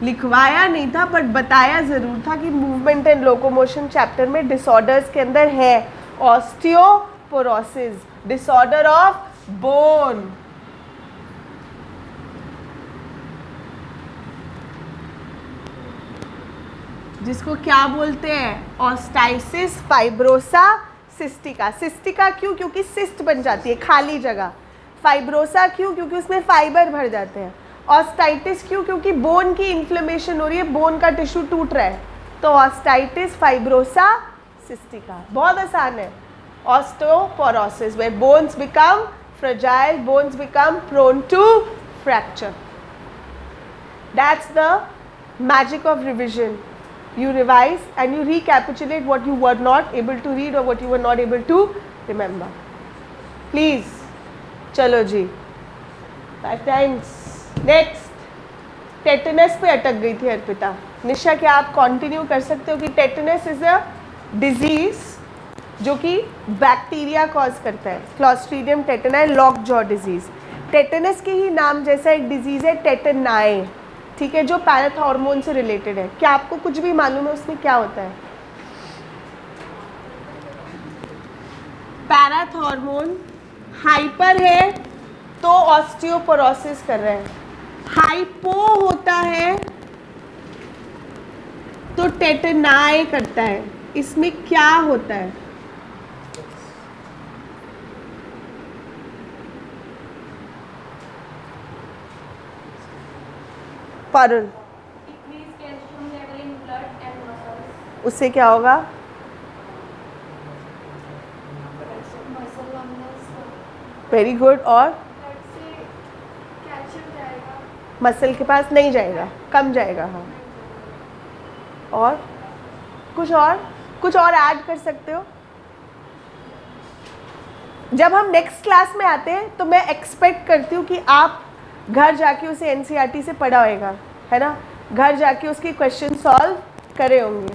लिखवाया नहीं था बट बताया ज़रूर था कि मूवमेंट एंड लोकोमोशन चैप्टर में डिसऑर्डर्स के अंदर है ऑस्टियोपोरोसिस, डिसऑर्डर ऑफ बोन, जिसको क्या बोलते हैं, ऑस्टाइसिस फाइब्रोसा सिस्टिका। सिस्टिका क्यों? क्योंकि सिस्ट बन जाती है खाली जगह। फाइब्रोसा क्यों? क्योंकि उसमें फाइबर भर जाते हैं। ऑस्टाइटिस क्यों? क्योंकि बोन की इन्फ्लेमेशन हो रही है, बोन का टिश्यू टूट रहा है, तो ऑस्टाइटिस फाइब्रोसा सिस्टिका। बहुत आसान है। Osteoporosis where bones become fragile, bones become prone to fracture. That's the magic of revision. You revise and you recapitulate what you were not able to read or what you were not able to remember. Please. चलो जी, 5 times. Next. Tetanus पे अटक गई थी अर्पिता। निशा, क्या आप continue कर सकते हो कि टेटनस इज अ डिजीज जो कि बैक्टीरिया कॉज करता है, Clostridium टेटनाई lock jaw disease. Tetanus के ही नाम जैसा एक डिजीज है टेटनाई, ठीक है, जो पैराथॉर्मोन से रिलेटेड है। क्या आपको कुछ भी मालूम है उसमें क्या होता है? पैराथॉर्मोन हाइपर है तो ऑस्टियोपोरोसिस कर रहे हैं, हाइपो होता है तो टेटनाई करता है। इसमें क्या होता है? पारुल, उससे क्या होगा? Very good. और मसल के पास नहीं जाएगा, कम जाएगा। हाँ, और कुछ और ऐड कर सकते हो? जब हम नेक्स्ट क्लास में आते हैं तो मैं एक्सपेक्ट करती हूँ कि आप घर जाके उसे एनसीईआरटी से पढ़ा होगा, है ना, घर जाके उसके क्वेश्चन सॉल्व करे होंगे,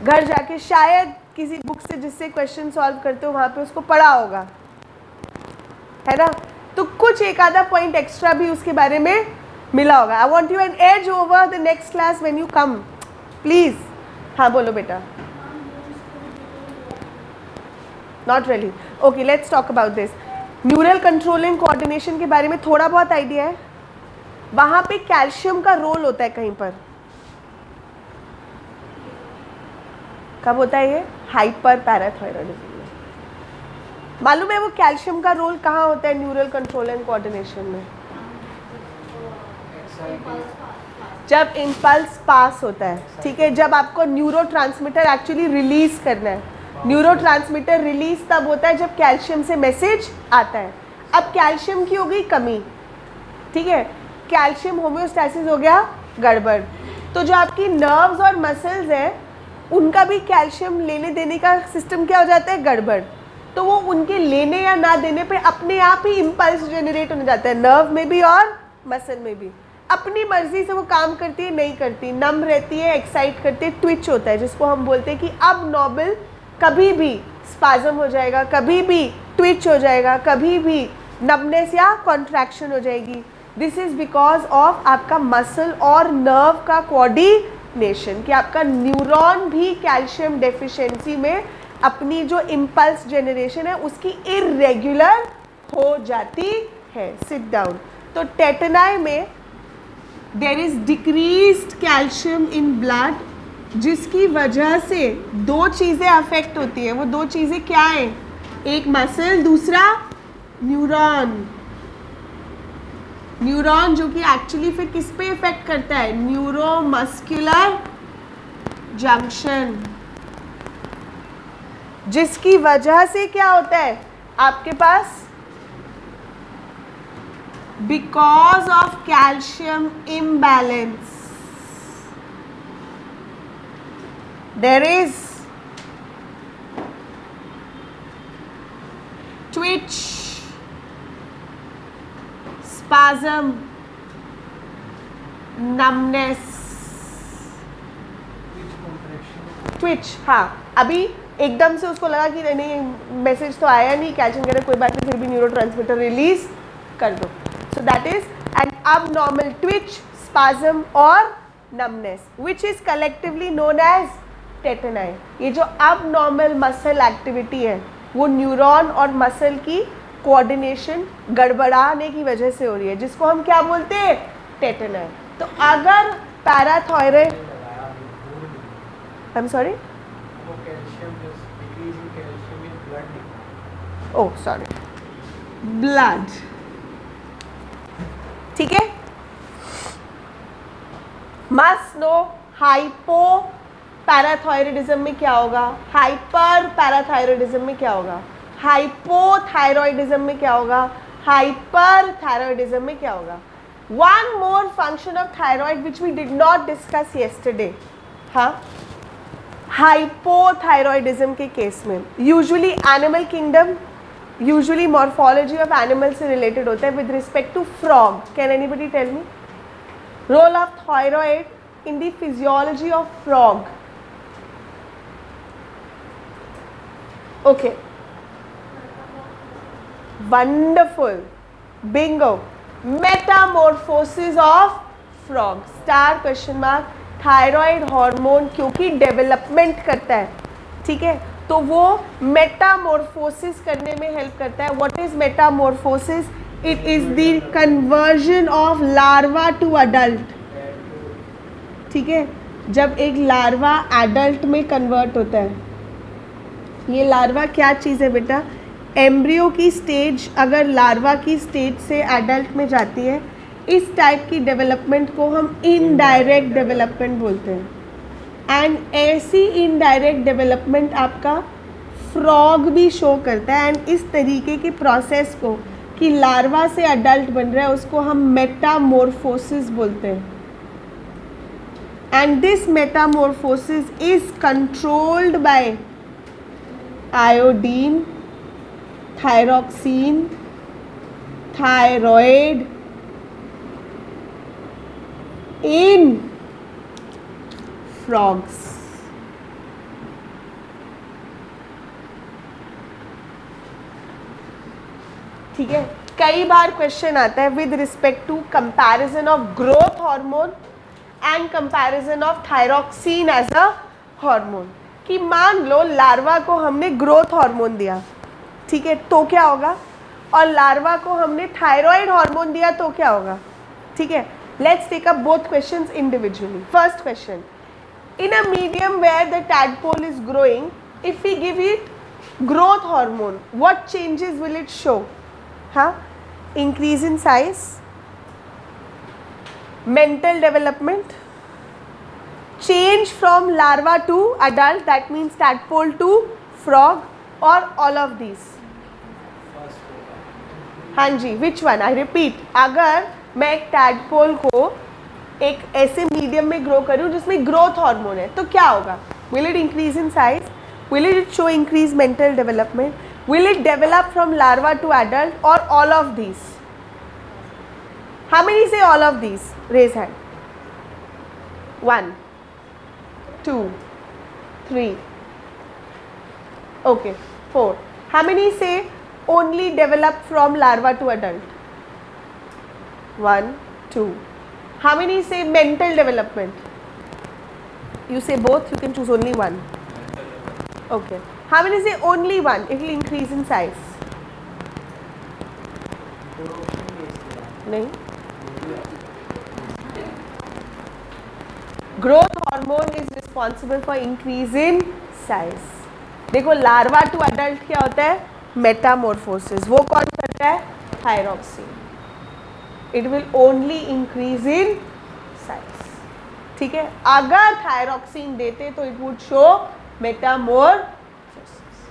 घर जाके शायद किसी बुक से जिससे क्वेश्चन सॉल्व करते हो वहाँ पे उसको पढ़ा होगा, है ना, तो कुछ एक आधा पॉइंट एक्स्ट्रा भी उसके बारे में मिला होगा। I want you an edge over the next class when you come, please. हाँ बोलो बेटा। Not really. Okay, let's talk about this. Neural controlling coordination के बारे में थोड़ा बहुत आइडिया है। वहाँ पे कैल्शियम का रोल होता है कहीं पर, कब होता है ये? हाइपर पैराथायरॉयडिज्म में। मालूम है वो कैल्शियम का रोल कहाँ होता है न्यूरल कंट्रोल एंड कोऑर्डिनेशन में? जब इम्पल्स पास होता है, ठीक है, जब आपको न्यूरोट्रांसमीटर एक्चुअली रिलीज करना है। न्यूरोट्रांसमीटर रिलीज तब होता है जब कैल्शियम से मैसेज आता है। अब कैल्शियम की हो गई कमी, ठीक है, कैल्शियम होम्योस्टैसिस हो गया गड़बड़, तो जो आपकी नर्व्स और मसल्स हैं उनका भी कैल्शियम लेने देने का सिस्टम क्या हो जाता है? गड़बड़। तो वो उनके लेने या ना देने पे अपने आप ही इम्पल्स जनरेट होने जाता है, नर्व में भी और मसल में भी। अपनी मर्जी से वो काम करती है, नहीं करती, नम रहती है, एक्साइट करती है, ट्विच होता है, जिसको हम बोलते हैं कि अब नॉर्मल, कभी भी स्पाज्म हो जाएगा, कभी भी ट्विच हो जाएगा, कभी भी नमनेस या कॉन्ट्रैक्शन हो जाएगी। दिस इज़ बिकॉज ऑफ आपका मसल और नर्व का कोऑर्डिनेशन, कि आपका न्यूरॉन भी कैल्शियम डेफिशिएंसी में अपनी जो इम्पल्स जनरेशन है उसकी इरेगुलर हो जाती है। Sit down. तो टेटनाई में there is decreased calcium in blood, जिसकी वजह से दो चीज़ें अफेक्ट होती हैं। वो दो चीज़ें क्या है? एक मसल, दूसरा न्यूरॉन। न्यूरॉन जो कि एक्चुअली फिर किस पे इफेक्ट करता है? न्यूरोमस्कुलर जंक्शन, जिसकी वजह से क्या होता है आपके पास? Because of calcium imbalance there is twitch, spasm, numbness, twitch. हाँ, अभी एकदम से उसको लगा कि नहीं मैसेज तो आया नहीं, कैल्शियम कह रहा कोई बात नहीं, फिर भी न्यूरोट्रांसमीटर रिलीज कर दो। सो that is an abnormal Twitch, spasm और numbness, which is collectively known as टेटनाई. ये जो अब नॉर्मल मसल एक्टिविटी है वो न्यूरॉन और मसल की कोऑर्डिनेशन गड़बड़ाने की वजह से हो रही है, जिसको हम क्या बोलते हैं, टेटनाई. तो अगर parathyroid, I am sorry, oh sorry, blood, ठीक है. मस्ट नो हाइपो पैराथायरॉयडिज्म में क्या होगा, हाइपर पैराथायरॉयडिज्म में क्या होगा, हाइपोथायरॉयडिज्म में क्या होगा, हाइपर थायरॉयडिज्म में क्या होगा. One more function of thyroid which we did not discuss yesterday. हाँ, हाइपोथायरॉयडिज्म के केस में usually animal kingdom, usually morphology of animal से रिलेटेड होता है. With respect to frog, can anybody tell me role of thyroid in the physiology of frog? Okay, wonderful, bingo. Metamorphosis of frog, star question mark. Thyroid hormone क्योंकि development करता है, ठीक है, तो वो मेटामॉर्फोसिस करने में हेल्प करता है. What is metamorphosis? It is the conversion of larva to adult. ठीक है, जब एक लार्वा एडल्ट में कन्वर्ट होता है, ये लार्वा क्या चीज़ है बेटा, एम्ब्रियो की स्टेज अगर लार्वा की स्टेज से एडल्ट में जाती है, इस टाइप की डेवलपमेंट को हम इनडायरेक्ट डेवलपमेंट बोलते हैं. एंड ऐसी इनडायरेक्ट डेवलपमेंट आपका फ्रॉग भी शो करता है. एंड इस तरीके के प्रोसेस को कि लार्वा से अडल्ट बन रहा है उसको हम मेटामॉर्फोसिस बोलते हैं. And this metamorphosis is controlled by iodine, thyroxine, thyroid in frogs. ठीक है, कई बार क्वेश्चन आता है with respect to comparison of growth hormone and comparison of thyroxine as a hormone. कि मान लो लार्वा को हमने ग्रोथ हार्मोन दिया, ठीक है, तो क्या होगा, और लार्वा को हमने थायराइड हार्मोन दिया तो क्या होगा. ठीक है, let's take up both questions individually. First question, in a medium where the tadpole is growing, if we give it growth hormone, what changes will it show? हाँ, increase in size, mental development, change from larva to adult, that means tadpole to frog, or all of these? हाँ जी, which one? I repeat, अगर मैं एक tadpole को एक ऐसे medium में grow करूँ जिसमें ग्रोथ हार्मोन है तो क्या होगा? Will it increase in size? Will it show increased mental development? Will it develop from larva to adult, or all of these? How many say all of these? Raise hand. 1 2 3, okay, 4. How many say only develop from larva to adult? 1 2. How many say mental development? You say both, you can choose only one. Okay. How many say only one, it will increase in size? नहीं, growth hormone is responsible for increase in size. देखो, larva to adult क्या होता है, metamorphosis. वो कौन करता है, thyroxine. It will only increase in size. ठीक है, अगर थायरॉक्सिन देते तो इट वुड शो मेटामॉर्फोसिस.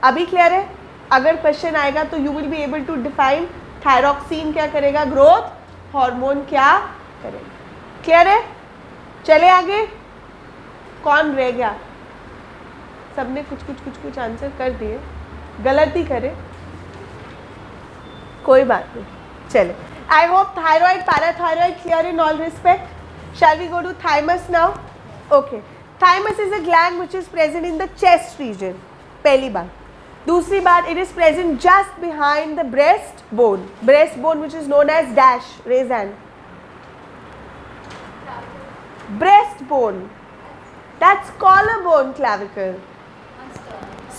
अभी क्लियर है? अगर क्वेश्चन आएगा तो you will be able to define thyroxine क्या करेगा, ग्रोथ हार्मोन क्या करेगा. क्लियर है? चले आगे. कौन रह गया? सबने कुछ आंसर कर दिए, गलत ही करे, कोई बात नहीं. चले, I hope thyroid, parathyroid clear in all respect. Shall we go to thymus now? Okay, thymus is a gland which is present in the chest region. पहली बात. दूसरी बात, it is present just behind the breast bone. Breast bone which is known as dash. Raise hand. breastbone, that's collarbone, clavicle.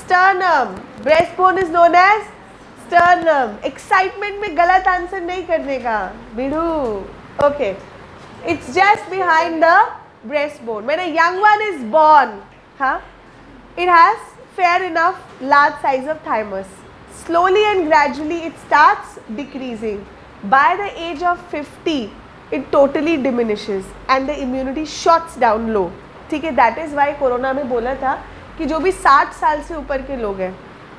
Sternum, breastbone is known as sternum. Excitement में गलत answer नहीं करने का बिडू. Okay, it's just behind the breastbone. When a young one is born, it has fair enough large size of thymus. Slowly and gradually it starts decreasing. By the age of 50, it totally diminishes and the immunity shots down low. ठीक है, that is why corona में बोला था कि जो भी 60 साल से ऊपर के लोग हैं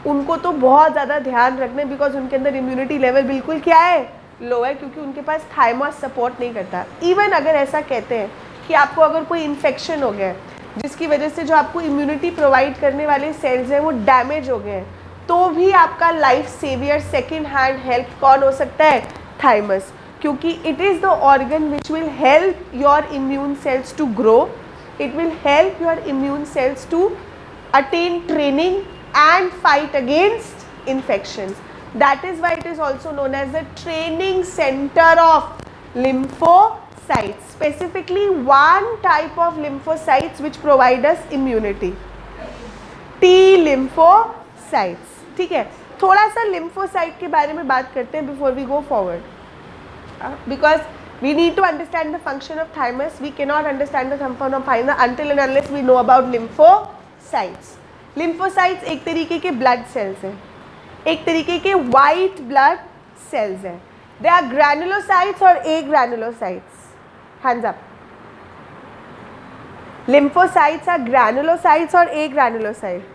उनको तो बहुत ज़्यादा ध्यान रखना है, बिकॉज उनके अंदर इम्यूनिटी लेवल बिल्कुल क्या है, लो है, क्योंकि उनके पास थाइमस सपोर्ट नहीं करता. इवन अगर ऐसा कहते हैं कि आपको अगर कोई इन्फेक्शन हो गया है जिसकी वजह से जो आपको इम्यूनिटी प्रोवाइड करने वाले सेल्स हैं वो डैमेज हो गए हैं, तो भी आपका life saviour second hand help कौन हो सकता है, थाइमस, क्योंकि it is the organ which will help your immune cells to grow. It will help your immune cells to attain training and fight against infections. That is why it is also known as the training center of lymphocytes. Specifically one type of lymphocytes which provide us immunity, T lymphocytes. ठीक है, थोड़ा सा lymphocyte के बारे में बात करते हैं before we go forward, because we need to understand the function of thymus. We cannot understand the function of thymus until and unless we know about lymphocytes. Lymphocytes एक तरीके के ब्लड सेल्स हैं, एक तरीके के वाइट ब्लड सेल्स हैं. They are granulocytes और agranulocytes. Hands up. Lymphocytes are granulocytes और agranulocyte.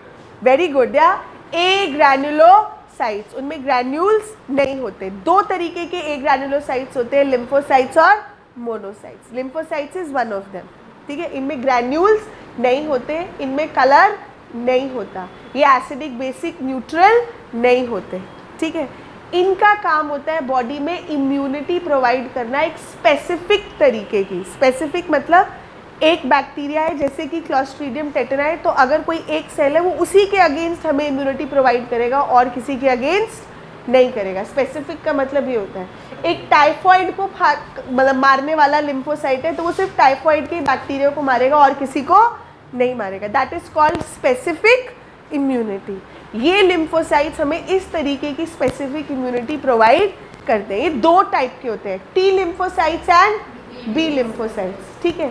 Very good. They are agranulocytes. उनमें ग्रैन्यूल्स नहीं होते. दो तरीके के ए ग्रैनुलोसाइट्स होते हैं, लिम्फोसाइट्स और monocytes. Lymphocytes is one of them. ठीक है, इनमें ग्रैन्यूल्स नहीं होते, इनमें कलर नहीं होता, ये एसिडिक बेसिक न्यूट्रल नहीं होते. ठीक है, इनका काम होता है बॉडी में इम्यूनिटी प्रोवाइड करना एक स्पेसिफिक तरीके की. स्पेसिफिक मतलब एक बैक्टीरिया है जैसे कि क्लॉस्ट्रीडियम टेटनाई, तो अगर कोई एक सेल है वो उसी के अगेंस्ट हमें इम्यूनिटी प्रोवाइड करेगा और किसी के अगेंस्ट नहीं करेगा. स्पेसिफिक का मतलब ये होता है एक टाइफॉइड को मतलब मारने वाला लिम्फोसाइट है तो वो सिर्फ टाइफॉइड के बैक्टीरिया को मारेगा और किसी को नहीं मारेगा. That is called specific immunity. ये लिम्फोसाइट्स हमें इस तरीके की स्पेसिफिक इम्यूनिटी प्रोवाइड करते हैं. ये दो टाइप के होते हैं, T lymphocytes and B lymphocytes. ठीक है,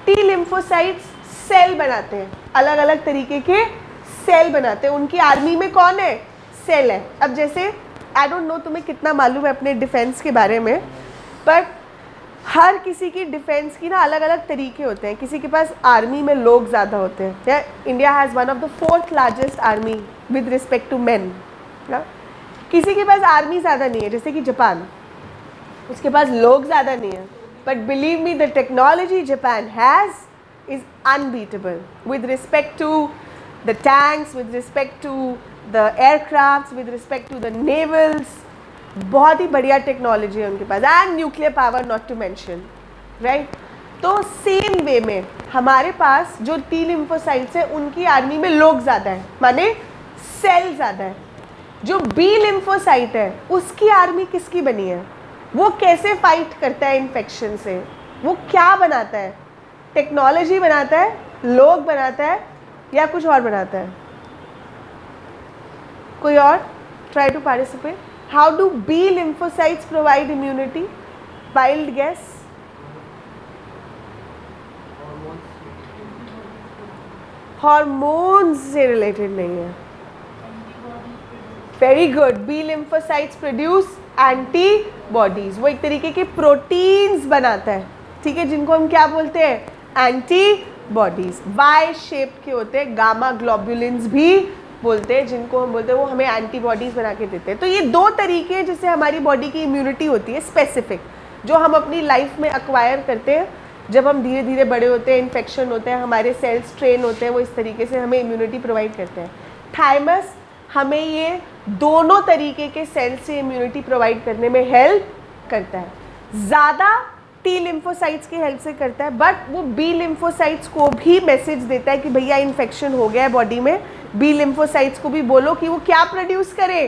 टी लिम्फोसाइट्स सेल बनाते हैं, अलग अलग तरीके के सेल बनाते हैं. उनकी आर्मी में कौन है, सेल है. अब जैसे आई डोंट नो तुम्हें कितना मालूम है अपने डिफेंस के बारे में, बट हर किसी की डिफेंस की ना अलग अलग तरीके होते हैं. किसी के पास आर्मी में लोग ज़्यादा होते हैं. India has one of the 4th largest army with respect to men. किसी के पास आर्मी ज़्यादा नहीं है, जैसे कि जापान, उसके पास लोग ज़्यादा नहीं है, but believe me the technology Japan has is unbeatable with respect to the tanks, with respect to the aircraft, with respect to the navals. बहुत ही बढ़िया टेक्नोलॉजी है उनके पास, and nuclear power not to mention, right. तो same way में हमारे पास जो टी लिम्फोसाइट्स है उनकी आर्मी में लोग ज़्यादा है, माने सेल ज़्यादा है. जो बी लिम्फोसाइट है उसकी आर्मी किसकी बनी है, वो कैसे फाइट करता है इन्फेक्शन से, वो क्या बनाता है, टेक्नोलॉजी बनाता है, लोग बनाता है, या कुछ और बनाता है. कोई और try to participate. How do B lymphocytes provide immunity? Wild guess. Hormones से related नहीं है. Very good. B lymphocytes produce antibodies. वो एक तरीके के प्रोटीन्स बनाता है, ठीक है, जिनको हम क्या बोलते हैं, एंटीबॉडीज. Y शेप के होते हैं, गामा ग्लोबुलिन्स भी बोलते हैं, जिनको हम बोलते हैं वो हमें एंटीबॉडीज़ बना के देते हैं. तो ये दो तरीके हैं जिससे हमारी बॉडी की इम्यूनिटी होती है स्पेसिफिक, जो हम अपनी लाइफ में एक्वायर करते हैं जब हम धीरे धीरे बड़े होते हैं, इन्फेक्शन होते हैं, हमारे सेल्स ट्रेन होते हैं, वो इस तरीके से हमें इम्यूनिटी प्रोवाइड करते हैं. थाइमस हमें ये दोनों तरीके के सेल्स से इम्यूनिटी प्रोवाइड करने में हेल्प करता है. ज़्यादा टी लिम्फोसाइट्स की हेल्प से करता है, बट वो बी लिम्फोसाइट्स को भी मैसेज देता है कि भैया इन्फेक्शन हो गया है बॉडी में. बी लिम्फोसाइट्स को भी बोलो कि वो क्या प्रोड्यूस करे,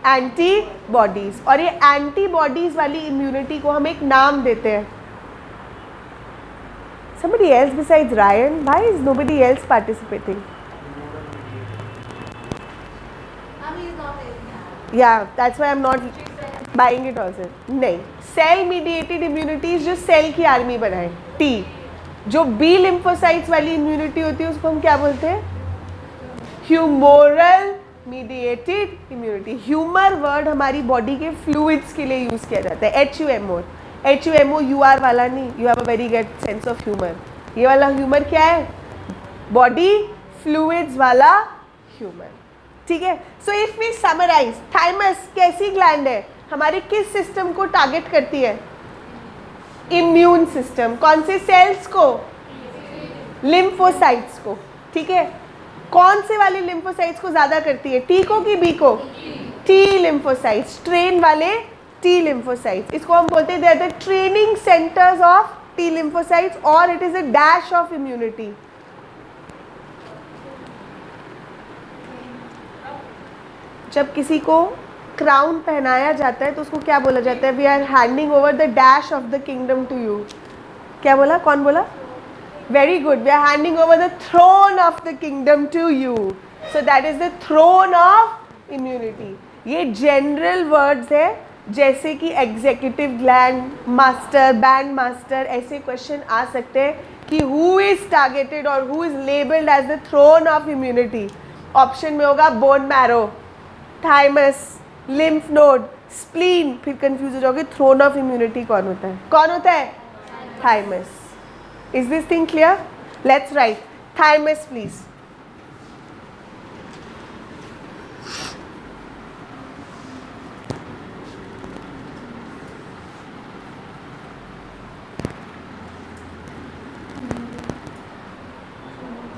एंटीबॉडीज. और ये एंटीबॉडीज वाली इम्यूनिटी को हम एक नाम देते हैं, Somebody else besides Ryan? Why is nobody else participating? Yeah, that's why I'm not buying it also. नहीं, cell mediated immunity is जो cell की army बनाए. T. जो B lymphocytes वाली immunity होती है उसको हम क्या बोलते हैं? Humoral mediated immunity. Humor word हमारी body के fluids के लिए use किया जाता है. HUMO. HUMOUR वाला नहीं. You have a very good sense of humor. ये वाला humor क्या है? Body fluids वाला humor. ठीक है. So if we summarise, thymus कैसी ग्लैंड है? हमारे किस सिस्टम को टारगेट करती है? Immune system. कौन से सेल्स को? लिम्फोसाइट्स को. ठीक है. कौन से वाले लिम्फोसाइट्स को ज्यादा करती है? टी को कि बी को? T lymphocytes. ट्रेन वाले टी लिम्फोसाइट्स. इसको हम बोलते हैं they are the training centres of T lymphocytes और it is a dash of immunity. जब किसी को क्राउन पहनाया जाता है तो उसको क्या बोला जाता है? We are handing over the dash of the kingdom to you. क्या बोला? कौन बोला? Very good. We are handing over the throne of the kingdom to you. So that is the throne of immunity. ये general words है, जैसे कि executive gland, master, band master. ऐसे question आ सकते हैं कि हु इज टारगेटेड और who is labelled as the throne of immunity. Option में होगा bone marrow, thymus, lymph node, spleen. फिर कंफ्यूज हो जाओगे थ्रोन ऑफ इम्यूनिटी कौन होता है? कौन होता है? Thymus. Is this thing clear? Let's write thymus please.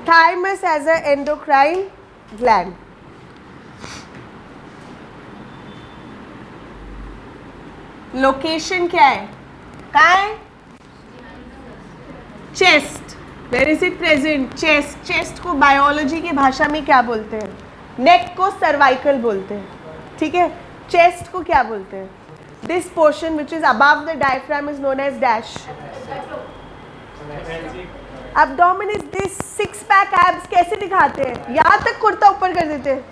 Thymus as a endocrine gland. Location क्या है? कहाँ है? Chest. Where is it present? Chest. Chest को बायोलॉजी की भाषा में क्या बोलते हैं? नेक को सर्वाइकल बोलते हैं. ठीक है. चेस्ट को क्या बोलते हैं? This portion which is above the diaphragm is known as dash. Abdomen is this. Six pack abs कैसे दिखाते हैं? यहाँ तक कुर्ता ऊपर कर देते हैं,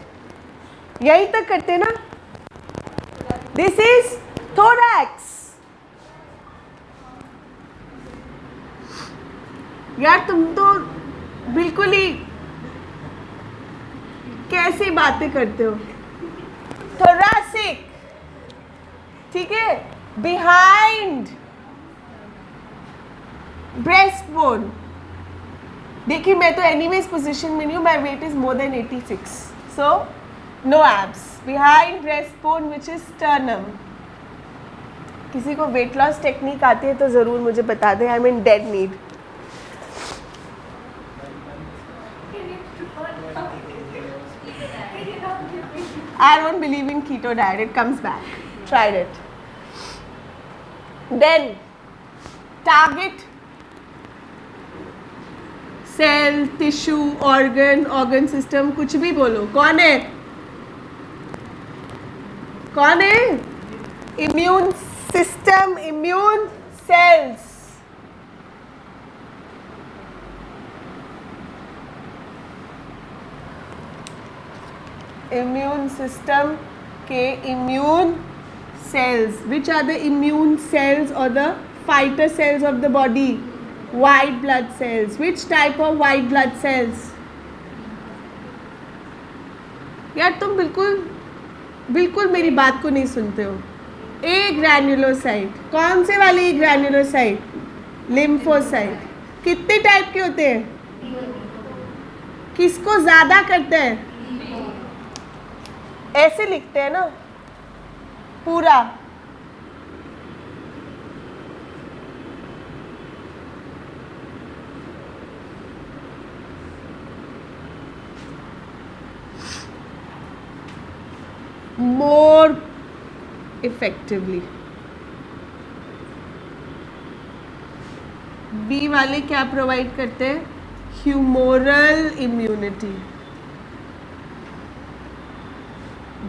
यहीं तक करते हैं ना. This is thorax. यार तुम तो बिल्कुल ही कैसी बातें करते हो. थोरैसिक. ठीक है. Behind breast bone. देखिए मैं तो एनीवेज पोजीशन में नहीं हूँ. My weight is more than 86. So no abs. Behind breast bone which is sternum. किसी को वेट लॉस टेक्निक आती है तो ज़रूर मुझे बता दें. आई am in dead need. I don't believe in keto diet. It comes back. Tried it. Then target cell, tissue, organ system. कुछ भी बोलो. कौन है? कौन है? Immune system, immune cells. Immune system के immune cells. Which are the immune cells or the fighter cells of the body? White blood cells. Which type of white blood cells? यार तुम बिल्कुल मेरी बात को नहीं सुनते हो. ए ग्रैन्युलोसाइट. कौन से वाले ग्रैन्युलोसाइट? लिम्फोसाइट. कितने टाइप के होते हैं? किसको ज्यादा करते हैं? ऐसे लिखते हैं ना पूरा. More effectively. बी वाले क्या प्रोवाइड करते हैं? ह्यूमोरल इम्यूनिटी,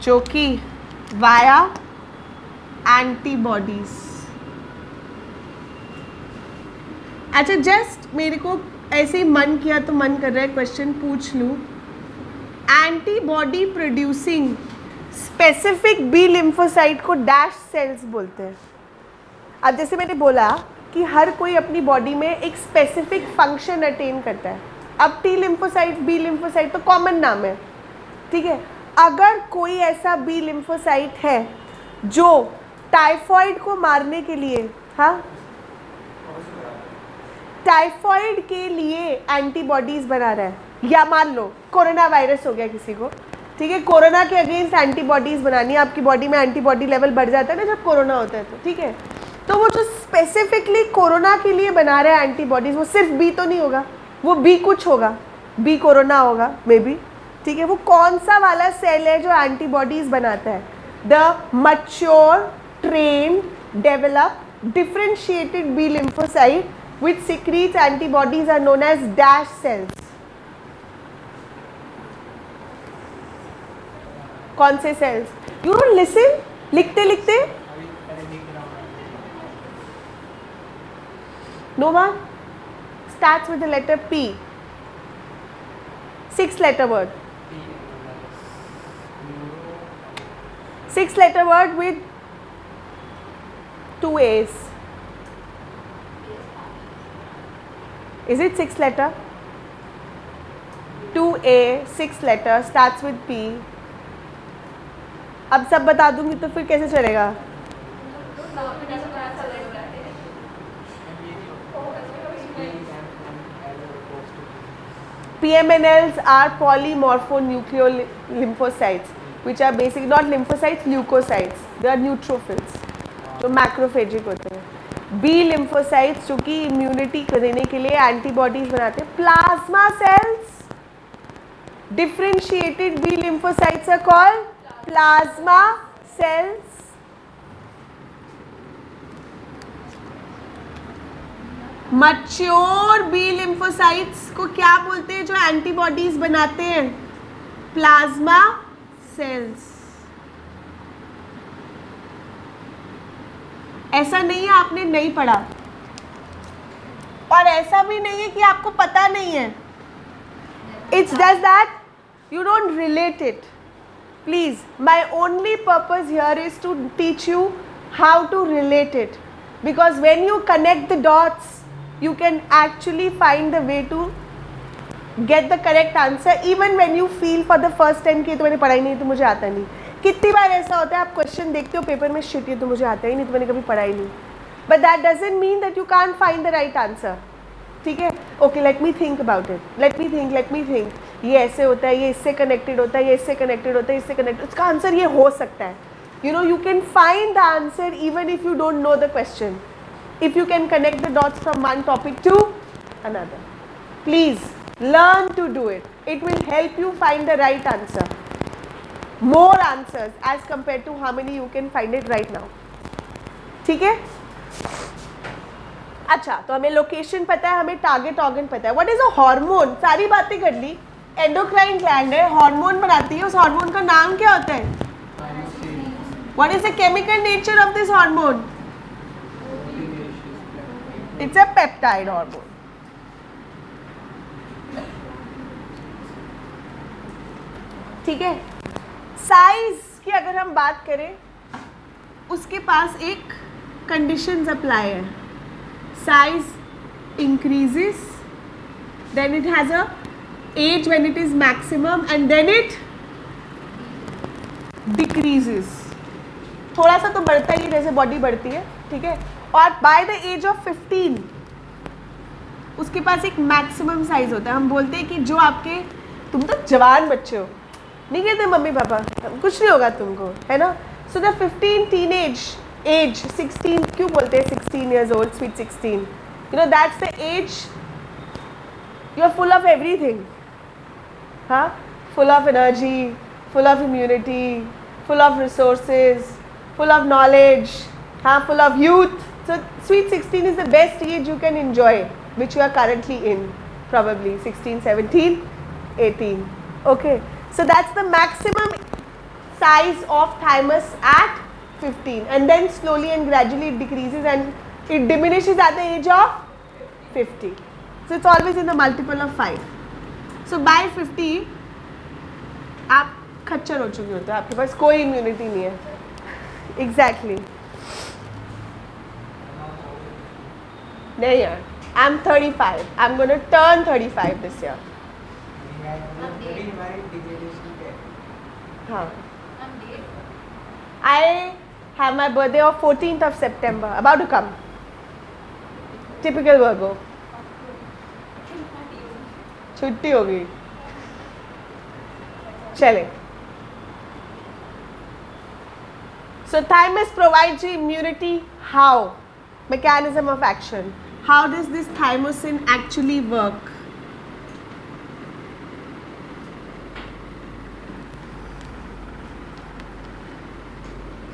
जो कि वाया एंटीबॉडीज. अच्छा जस्ट मेरे को ऐसे ही मन किया तो मन कर रहा है क्वेश्चन पूछ लूँ. Antibody producing specific B lymphocyte को डैश सेल्स बोलते हैं. अब जैसे मैंने बोला कि हर कोई अपनी बॉडी में एक स्पेसिफिक फंक्शन अटेन करता है. अब टी लिम्फोसाइट बी लिम्फोसाइट तो कॉमन नाम है, ठीक है. अगर कोई ऐसा बी लिम्फोसाइट है जो टाइफॉइड को मारने के लिए, हाँ, टाइफॉइड के लिए एंटीबॉडीज बना रहा है, या मान लो कोरोना वायरस हो गया किसी को, ठीक है, कोरोना के अगेंस्ट एंटीबॉडीज बनानी है. आपकी बॉडी में एंटीबॉडी लेवल बढ़ जाता है ना जब कोरोना होता है, तो ठीक है. तो वो जो स्पेसिफिकली कोरोना के लिए बना रहा है एंटीबॉडीज, वो सिर्फ बी तो नहीं होगा, वो बी कुछ होगा, बी कोरोना होगा मे बी, ठीक है. वो कौन सा वाला सेल है जो एंटीबॉडीज बनाता है? The mature trained developed differentiated B lymphocyte which secretes antibodies are known as dash cells. कौन से cells? You don't listen? लिखते लिखते? No one? Starts with the letter P. 6-letter word. 6-letter word with 2 A's. Is it 6-letter? 2A, 6-letter, starts with P. अब सब बता दूंगी तो फिर कैसे चलेगा? PMNLs are polymorphonucleolymphocytes, which are basically not lymphocytes, leukocytes. They are neutrophils, जो मैक्रोफेजिक होते हैं. बी लिम्फोसाइट्स जो कि इम्यूनिटी देने के लिए एंटीबॉडीज बनाते हैं. Plasma cells, differentiated B lymphocytes are called plasma cells. Mature B lymphocytes को क्या बोलते हैं जो एंटीबॉडीज बनाते हैं? Plasma cells. ऐसा नहीं है आपने नहीं पढ़ा, और ऐसा भी नहीं है कि आपको पता नहीं है. It's just that you don't relate it. Please, my only purpose here is to teach you how to relate it, because when you connect the dots you can actually find the way to get the correct answer even when you feel for the first time कि तो मैंने पढ़ा ही नहीं तो मुझे आता नहीं. कितनी बार ऐसा होता है आप क्वेश्चन देखते हो पेपर में, शिट ये तो मुझे आता ही नहीं तो मैंने कभी पढ़ा ही नहीं. But that doesn't mean that you can't find the right answer. ठीक है, okay, let me think about it, let me think. ये ऐसे होता है, ये इससे कनेक्टेड होता है, ये इससे कनेक्टेड होता है, इससे कनेक्टेड, उसका आंसर ये हो सकता है. You know, you can find the answer even if you don't know the question, if you can connect the dots from one topic to another. Please learn to do it. It will help you find the right answer. More answers as compared to how many you can find it right now. ठीक है? अच्छा, तो हमें location पता है, हमें target organ पता है. What is a hormone? सारी बातें कर ली. एंडोक्राइन ग्लैंड है, हार्मोन बनाती है. उस हार्मोन का नाम क्या होता है? What is the chemical nature of this hormone? It's a peptide hormone. ठीक है. साइज की अगर हम बात करें, उसके पास एक कंडीशंस अप्लाई है. Size increases, then it has a edge when it is maximum, and then it decreases. थोड़ा सा तो बढ़ता ही जैसे बॉडी बढ़ती है, ठीक है. और बाय द एज ऑफ 15 उसके पास एक मैक्सिमम साइज होता है. हम बोलते हैं कि जो आपके, तुम तो जवान बच्चे हो, नहीं कहते मम्मी पापा कुछ नहीं होगा तुमको, है ना. सो द 15 टीनेज एज, 16 क्यों बोलते हैं 16 years old, sweet 16, you know that's the age you are full of everything. हाँ, full of energy, full of immunity, full of resources, full of knowledge, हाँ, full of youth. So sweet 16 is the best age you can enjoy, which you are currently in, probably 16, 17, 18. Okay, so that's the maximum size of thymus at 15, and then slowly and gradually it decreases and it diminishes at the age of 50. So it's always in the multiple of 5. So by 50 आप खच्चर हो चुके होते हो, आपके पास कोई immunity नहीं है. Exactly. नहीं यार, I'm 35. I'm going to turn 35 this year. हाँ. I have my birthday of 14th of September, about to come. Typical Virgo. छुट्टी हो गई. चले. So thymus provides you immunity. How? Mechanism of action. How does this thymosin actually work?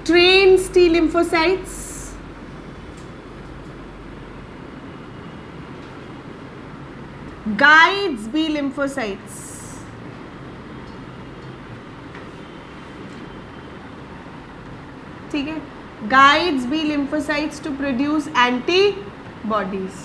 Trains T lymphocytes. Guides B lymphocytes. ठीक है. Guides B lymphocytes to produce antibodies.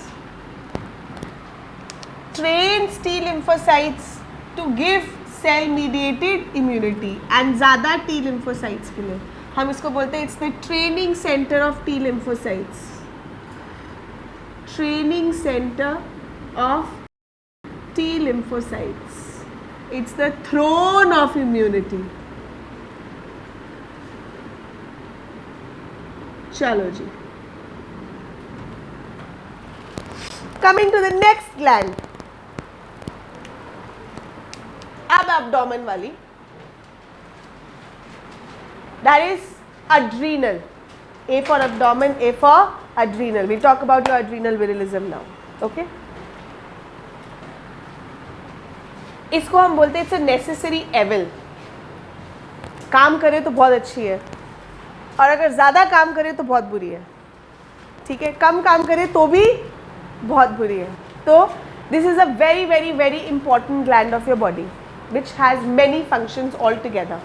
Trains T lymphocytes to give cell mediated immunity. And ज़्यादा T lymphocytes के लिए हम इसको बोलते हैं it's the training center of T lymphocytes. Training center of T lymphocytes. It's the throne of immunity. चलो जी. Coming to the next gland. अब abdomen वाली. That is adrenal. A for abdomen, A for adrenal. We'll talk about your adrenal virilism now. Okay? इसको हम बोलते हैं it's a necessary evil. काम करे तो बहुत अच्छी है, और अगर ज़्यादा काम करे तो बहुत बुरी है. ठीक है. कम काम करे तो भी बहुत बुरी है. तो this is a very very very important gland of your body which has many functions all together.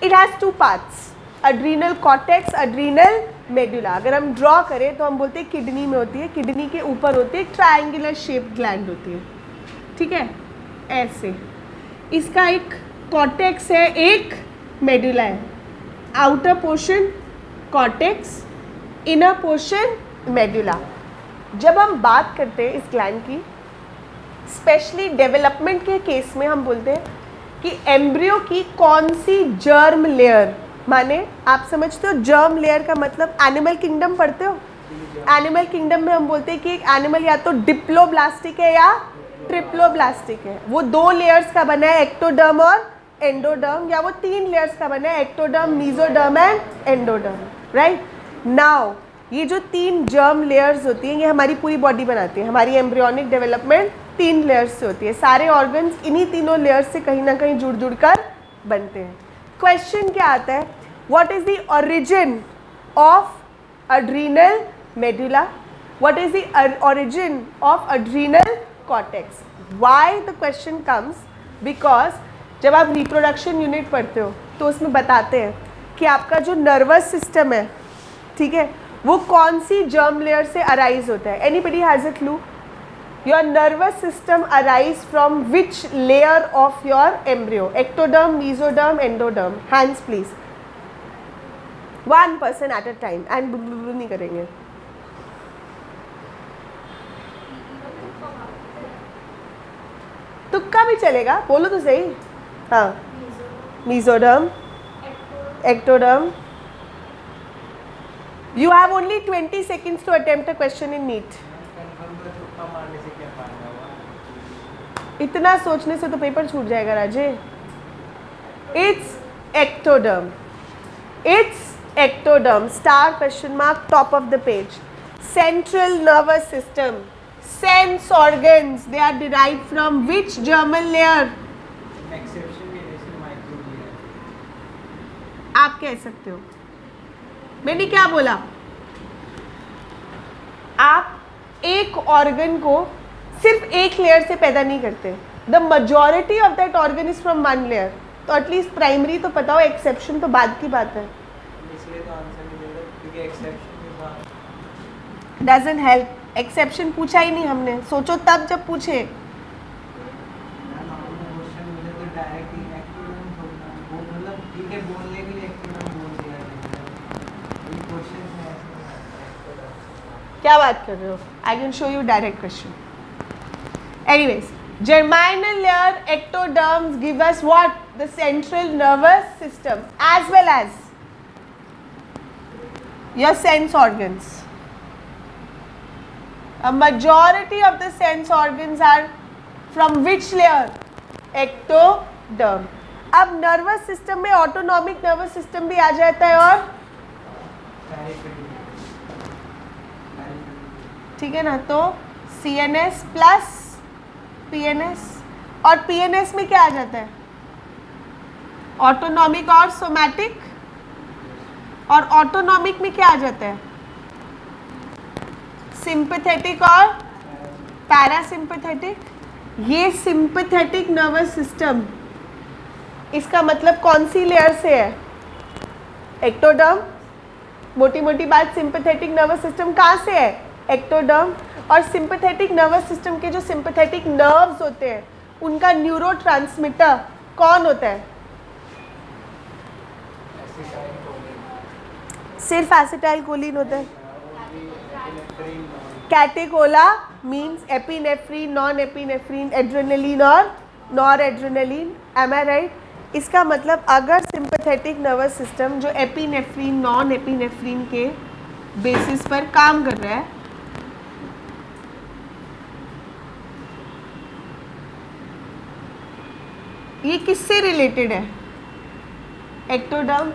It has two parts, adrenal cortex, adrenal medulla. अगर हम ड्रॉ करें तो हम बोलते हैं किडनी में होती है, किडनी के ऊपर होती है एक ट्रायंगुलर शेप्ड ग्लैंड होती है. ठीक है. ऐसे इसका एक कॉर्टेक्स है, एक मेडुला है. Outer portion cortex, inner portion medulla. जब हम बात करते हैं इस ग्लैंड की, स्पेशली डेवलपमेंट के केस में हम बोलते हैं कि एम्ब्रियो की कौन सी जर्म लेयर, माने आप समझते हो जर्म लेयर का मतलब एनिमल किंगडम पढ़ते हो. एनिमल किंगडम में हम बोलते हैं कि एक एनिमल या तो डिप्लोब्लास्टिक है या ट्रिप्लोब्लास्टिक है. वो 2 लेयर्स का बना है, एक्टोडर्म और एंडोडर्म, या वो 3 लेयर्स का बना है, ectoderm, mesoderm and endoderm. Right now ये जो 3 जर्म लेयर्स होती हैं ये हमारी पूरी बॉडी बनाती है. हमारी एम्ब्रियोनिक डेवलपमेंट 3 लेयर्स से होती है. सारे ऑर्गन्स इन्हीं तीनों लेयर्स से कहीं ना कहीं जुड़ जुड़ कर बनते हैं. क्वेश्चन क्या आता है, what is the origin of adrenal medulla, what is the origin of adrenal cortex. Why the question comes because जब आप रिप्रोडक्शन यूनिट पढ़ते हो तो उसमें बताते हैं कि आपका जो नर्वस सिस्टम है, ठीक है, वो कौन सी जर्म लेयर से अराइज होता है. Anybody has a clue? Your nervous system arise from which layer of your embryo? Ectoderm, mesoderm, endoderm. Hands please. 1 person at a time and नहीं करेंगे. तुक्का भी चलेगा, बोलो तो सही. हाँ, mesoderm, ectoderm. You have only 20 seconds to attempt a question in NEET. इतना सोचने से तो पेपर छूट जाएगा राजे. It's ectoderm. It's ectoderm. Star question mark top of the page. Central nervous system. Sense organs. They are derived from which germal layer? आप कह सकते हो. मैंने क्या बोला? आप एक ऑर्गन को सिर्फ एक लेयर से पैदा नहीं करते. The majority of that organ is from 1 layer. तो एटलीस्ट प्राइमरी तो पता हो, एक्सेप्शन तो बाद की बात है. इसलिए तो आंसर नहीं दे रहा क्योंकि एक्सेप्शन डजंट हेल्प. एक्सेप्शन पूछा ही नहीं हमने, सोचो तब जब पूछे। क्या बात कर रहे हो? I can show you direct question. Anyways, germinal layer ectoderms give us what? The central nervous system as well as your sense organs. A majority of the sense organs are from which layer? Ectoderm. अब nervous system में autonomic nervous system भी आ जाता है और ठीक है ना, तो CNS प्लस PNS, और PNS में क्या आ जाता है? ऑटोनॉमिक और सोमैटिक, और ऑटोनॉमिक में क्या आ जाता है? सिंपैथेटिक और पैरासिम्पैथेटिक। ये सिंपैथेटिक नर्वस सिस्टम, इसका मतलब कौन सी लेयर से है? एक्टोडर्म। मोटी मोटी बात, सिंपैथेटिक नर्वस सिस्टम कहाँ से है? एक्टोडर्म। और सिंपैथेटिक नर्वस सिस्टम के जो सिंपैथेटिक नर्व्स होते हैं उनका न्यूरोट्रांसमीटर कौन होता है? सिर्फ एसिटाइल कोलिन होता है। कैटेकोला means epinephrine, non epinephrine, adrenaline और nor adrenaline. Am I right? इसका मतलब अगर सिंपैथेटिक नर्वस सिस्टम जो एपिनेफ्रीन, नॉन एपिनेफ्रीन के बेसिस पर काम कर रहा है, ये किससे रिलेटेड है? एक्टोडर्म।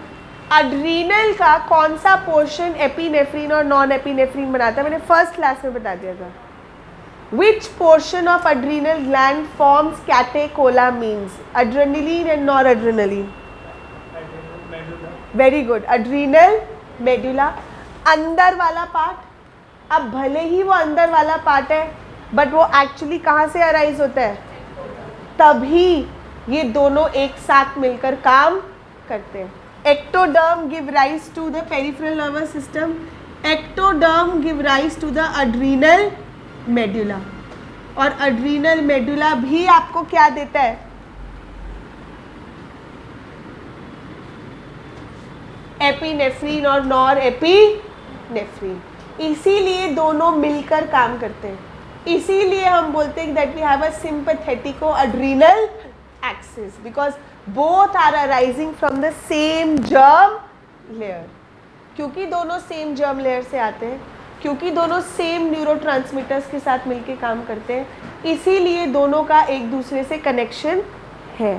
अड्रीनल का कौन सा पोर्शन एपिनेफ्रीन और नॉन एपिनेफ्रीन बनाता है? मैंने फर्स्ट क्लास में बता दिया था। Which portion of adrenal gland forms catecholamines? Adrenaline and nor adrenaline. Very good, adrenal medulla. अंदर वाला पार्ट, अब भले ही वो अंदर वाला पार्ट है बट वो एक्चुअली कहाँ से अराइज होता है? तभी ये दोनों एक साथ मिलकर काम करते हैं। Ectoderm give rise to the peripheral nervous system, ectoderm give rise to the adrenal medulla, और अड्रीनल मेडुला भी आपको क्या देता है? एपिनेफ्रीन और नॉर एपिनेफ्रीन। इसीलिए दोनों मिलकर काम करते हैं, इसीलिए हम बोलते हैं that we have a sympathetico adrenal axis because both are arising from the same germ layer। क्योंकि दोनों सेम जर्म लेयर से आते हैं, क्योंकि दोनों सेम न्यूरोट्रांसमीटर्स के साथ मिलके काम करते हैं, इसीलिए दोनों का एक दूसरे से कनेक्शन है।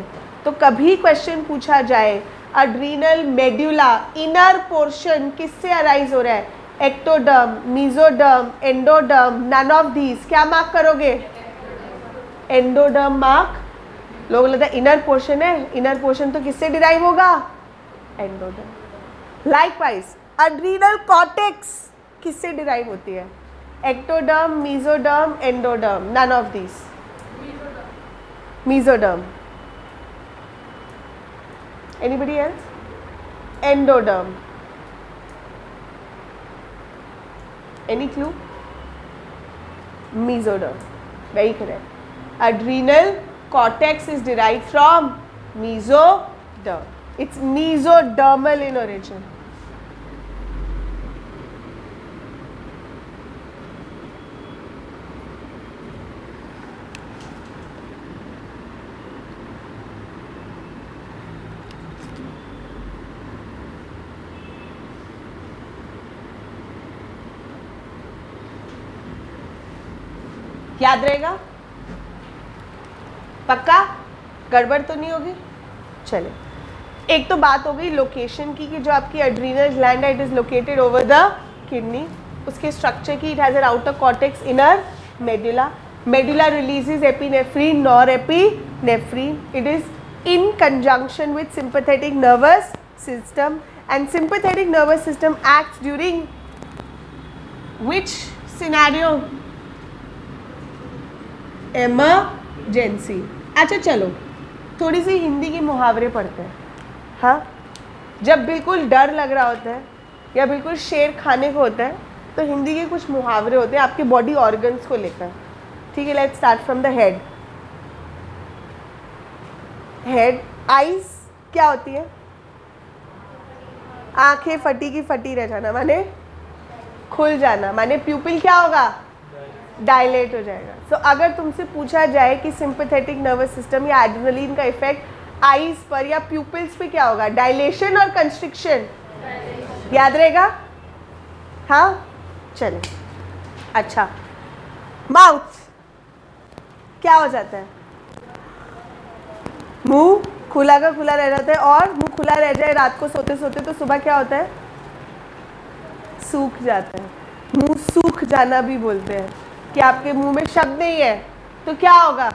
तो कभी क्वेश्चन पूछा जाए अड्रीनल मेडुला इनर पोर्शन किससे अराइज हो रहा है? Ectoderm, mesoderm, endoderm, none of these, क्या मार्क करोगे? Endoderm mark. लोग बोलते हैं इनर पोर्शन है, इनर पोर्शन तो किससे डिराइव होगा? एंडोडर्म। लाइकवाइज अड्रीनल कॉर्टेक्स किससे डिराइव होती है? Ectoderm, mesoderm, endoderm, none of this. Mesoderm. Anybody else? Endoderm. Any clue? Mesoderm. Very correct. Adrenal cortex is derived from mesoderm. It's mesodermal in origin. याद रहेगा? पक्का? गड़बड़ तो नहीं होगी? चले, एक तो बात हो गई लोकेशन की कि जो आपकी एड्रीनल ग्लैंड है it is located over the kidney. उसके स्ट्रक्चर की, it has an outer cortex, inner medulla. Medulla releases epinephrine, nor epinephrine. It is in conjunction with sympathetic nervous system, and sympathetic nervous system acts during which scenario? Emergency. अच्छा चलो थोड़ी सी हिंदी की मुहावरे पढ़ते हैं। हाँ, जब बिल्कुल डर लग रहा होता है या बिल्कुल शेर खाने को होता है तो हिंदी के कुछ मुहावरे होते हैं आपके बॉडी ऑर्गन्स को लेकर, ठीक है। Let's start from the head. Head, eyes क्या होती है? आंखें फटी की फटी रह जाना, माने खुल जाना, माने प्यूपिल क्या होगा? डायलेट हो जाएगा। सो अगर तुमसे पूछा जाए कि सिंपैथेटिक नर्वस सिस्टम या एड्रेनलिन का इफेक्ट आईज पर या प्यूपिल्स पे क्या होगा? डायलेशन और कंस्ट्रिक्शन, याद रहेगा? हाँ, चले। अच्छा, माउथ क्या हो जाता है? मुंह खुला का खुला रह जाता है, और मुंह खुला रह जाए रात को सोते सोते तो सुबह क्या होता है? सूख जाता है। मुंह सूख जाना भी बोलते हैं कि आपके मुंह में शब्द नहीं है तो क्या होगा?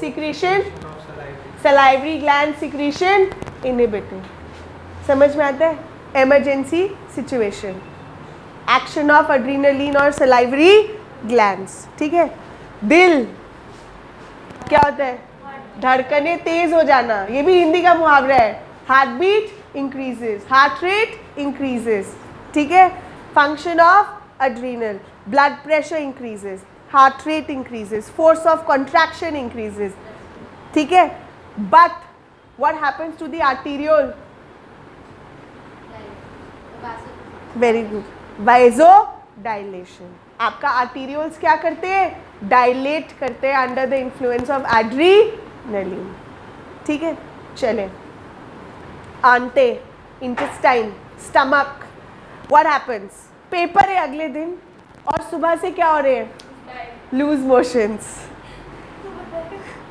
Secretion, salivary gland secretion inhibited. समझ में आता है? Emergency situation, action of adrenaline और सलाइवरी ग्लैंड्स, ठीक है। दिल क्या होता है? धड़कने तेज हो जाना, ये भी हिंदी का मुहावरा है। Heart beat increases, heart rate increases, ठीक है। Function of adrenal, blood pressure increases, heart rate increases, force of contraction increases, ठीक है। But what happens to the arteriole? Very good, vasodilation। आपका arterioles क्या करते हैं? डायलेट करते हैं under the influence of adrenaline, ठीक है। चले, आंटे, intestine, stomach, what happens? Paper है अगले दिन और सुबह से क्या हो रहे हैं? लूज मोशंस,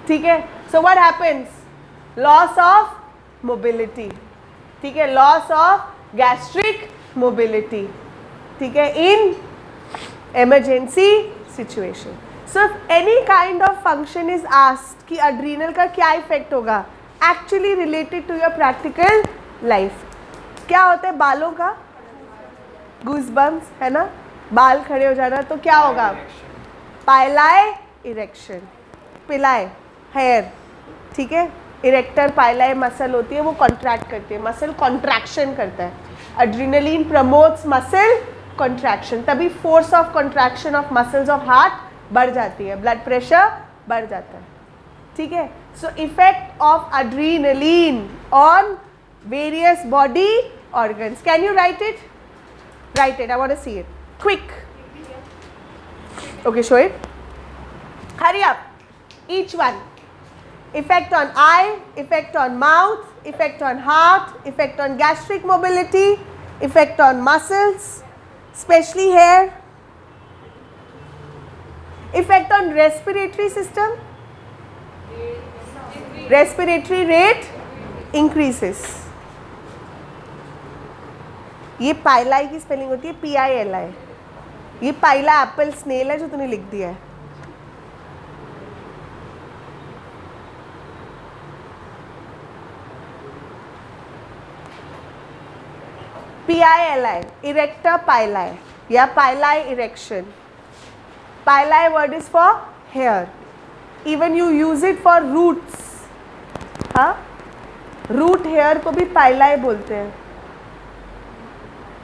ठीक है। So what happens? Loss of mobility, ठीक है, लॉस ऑफ गैस्ट्रिक मोबिलिटी, ठीक है, in emergency situation. So any kind of function is asked कि एड्रेनल का क्या इफेक्ट होगा, actually related to your practical life. क्या होता है बालों का? गूज़बम्स, है ना, बाल खड़े हो जाना, तो क्या होगा? पाइलाई इरेक्शन, पिलाई हेयर, ठीक है। इरेक्टर पाइलाई मसल होती है, वो कॉन्ट्रैक्ट करती है, मसल कॉन्ट्रैक्शन करता है। एड्रेनलिन प्रमोट्स मसल कॉन्ट्रैक्शन, तभी force of contraction of muscles of heart बढ़ जाती है, ब्लड प्रेशर बढ़ जाता है, ठीक है। So effect of adrenaline on various body organs, can you write it? Write it, I want to see it. Quick. Okay, show it. Hurry up. Each one. Effect on eye, effect on mouth, effect on heart, effect on gastric mobility, effect on muscles, especially hair. Effect on respiratory system. Respiratory rate increases. ये पाइलाई की spelling होती है PILI। ये पाइला Apple snail है जो तूने लिख दिया है। PILI, इरेक्टर पाइलाई या pili erection. Pili word is for hair, even you use it for roots. हाँ, रूट हेयर को भी पाइलाई बोलते हैं।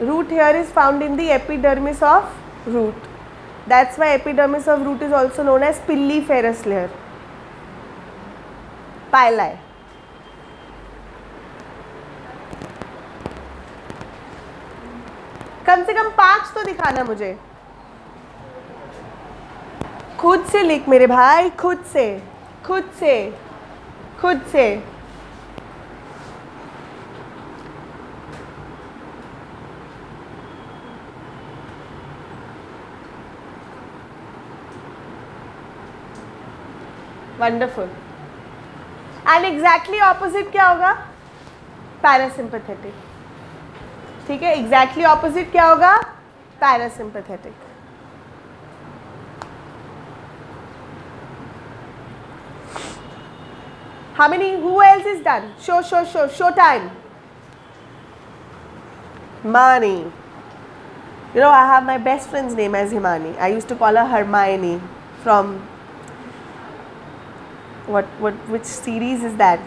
Root hair is found in the epidermis of root. That's why epidermis of root is also known as piliferous layer. Pili. कम से कम 5 तो दिखाना मुझे। खुद से लिख मेरे भाई, खुद से, खुद से, खुद से। वंडरफुल। एंड एग्जैक्टली ऑपोजिट क्या होगा? पैरासिम्पैथेटिक, ठीक है। एग्जैक्टली ऑपोजिट क्या होगा? Parasympathetic. How many? Who else is done? Show time. Himani. You know, I have my best friend's name as Himani. I used to call her Hermione from which series is that?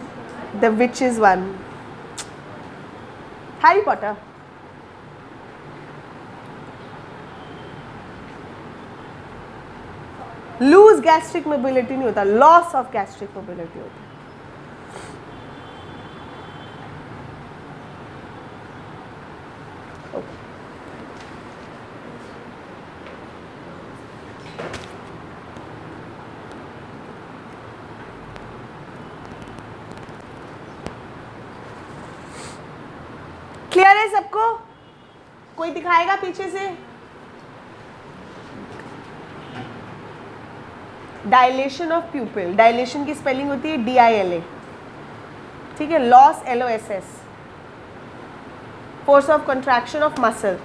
The witches one. Harry Potter. Loose gastric mobility नहीं होता, loss of gastric mobility होता है। Clear है सबको? कोई दिखाएगा पीछे से? डायलेशन ऑफ प्यूपिल, डायलेशन की स्पेलिंग होती है DILA, ठीक है। Loss LOSS, force of contraction of muscle,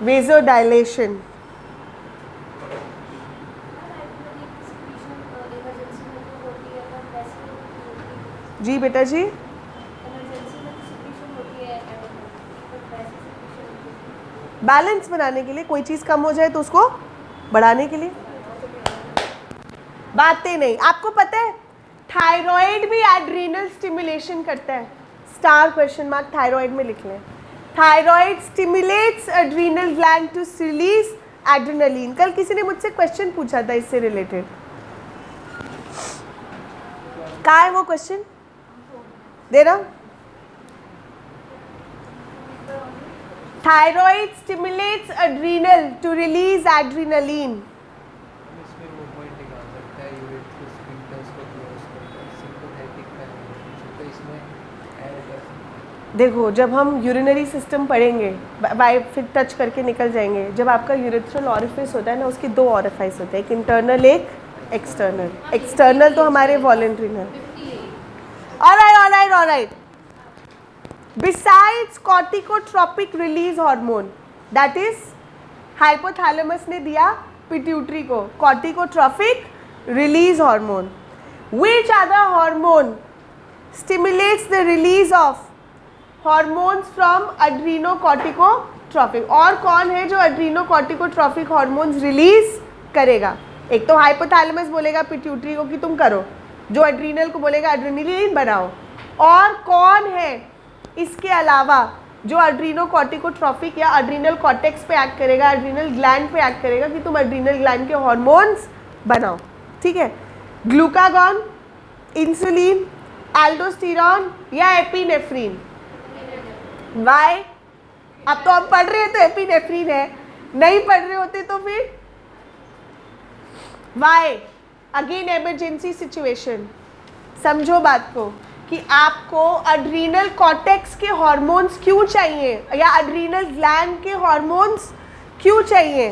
vaso dilation. जी बेटा जी, बैलेंस बनाने के लिए, कोई चीज़ कम हो जाए तो उसको बढ़ाने के लिए। बातें नहीं, आपको पता है थायराइड भी एड्रीनल स्टिमुलेशन करता है। स्टार क्वेश्चन मार्क थायराइड में लिख लें। Thyroid stimulates adrenal gland to release adrenaline. कल किसी ने मुझसे क्वेश्चन पूछा था इससे रिलेटेड, कहाँ है वो क्वेश्चन? दे रहा हूँ। Thyroid stimulates adrenal to release adrenaline. इसमें वो पॉइंट निकाल सकता है, यूरेथ्रस स्फिंक्टर्स को क्लोज करता है, सिंपैथेटिक पैरालिसिस, तो इसमें ऐड कर सकते हैं। देखो जब हम यूरिनरी सिस्टम पढ़ेंगे, बाय फिर टच करके निकल जाएंगे। जब आपका यूरेथ्रल ऑरिफिस होता है ना, उसके दो ऑरिफाइस होते हैं, एक इंटरनल एक एक्सटर्नल। एक्सटर्नल तो हमारे वॉलेंट्री है। Alright. Besides corticotropic release hormone, that is hypothalamus ने दिया pituitary को corticotropic release hormone. Which other hormone stimulates the release of hormones from adrenocorticotropic? और कौन है जो adrenocorticotropic hormones release करेगा? एक तो hypothalamus बोलेगा pituitary को कि तुम करो, जो adrenal को बोलेगा adrenaline बनाओ। और कौन है इसके अलावा जो एड्रीनोकॉर्टिकोट्रॉफिक या एड्रीनल कॉर्टेक्स पे एक्ट करेगा, एड्रीनल ग्लैंड पे एक्ट करेगा कि तुम एड्रीनल ग्लैंड के हार्मोन्स बनाओ, ठीक है। ग्लूकागॉन, इंसुलिन, एल्डोस्टेरॉन या एपिनेफ्रीन। वाई? अब तो हम पढ़ रहे हैं तो एपिनेफ्रीन है, नहीं पढ़ रहे होते तो फिर वाई? Again emergency situation. समझो बात को कि आपको एड्रीनल कॉर्टेक्स के हार्मोन्स क्यों चाहिए या एड्रीनल ग्लैंड के हार्मोन्स क्यों चाहिए?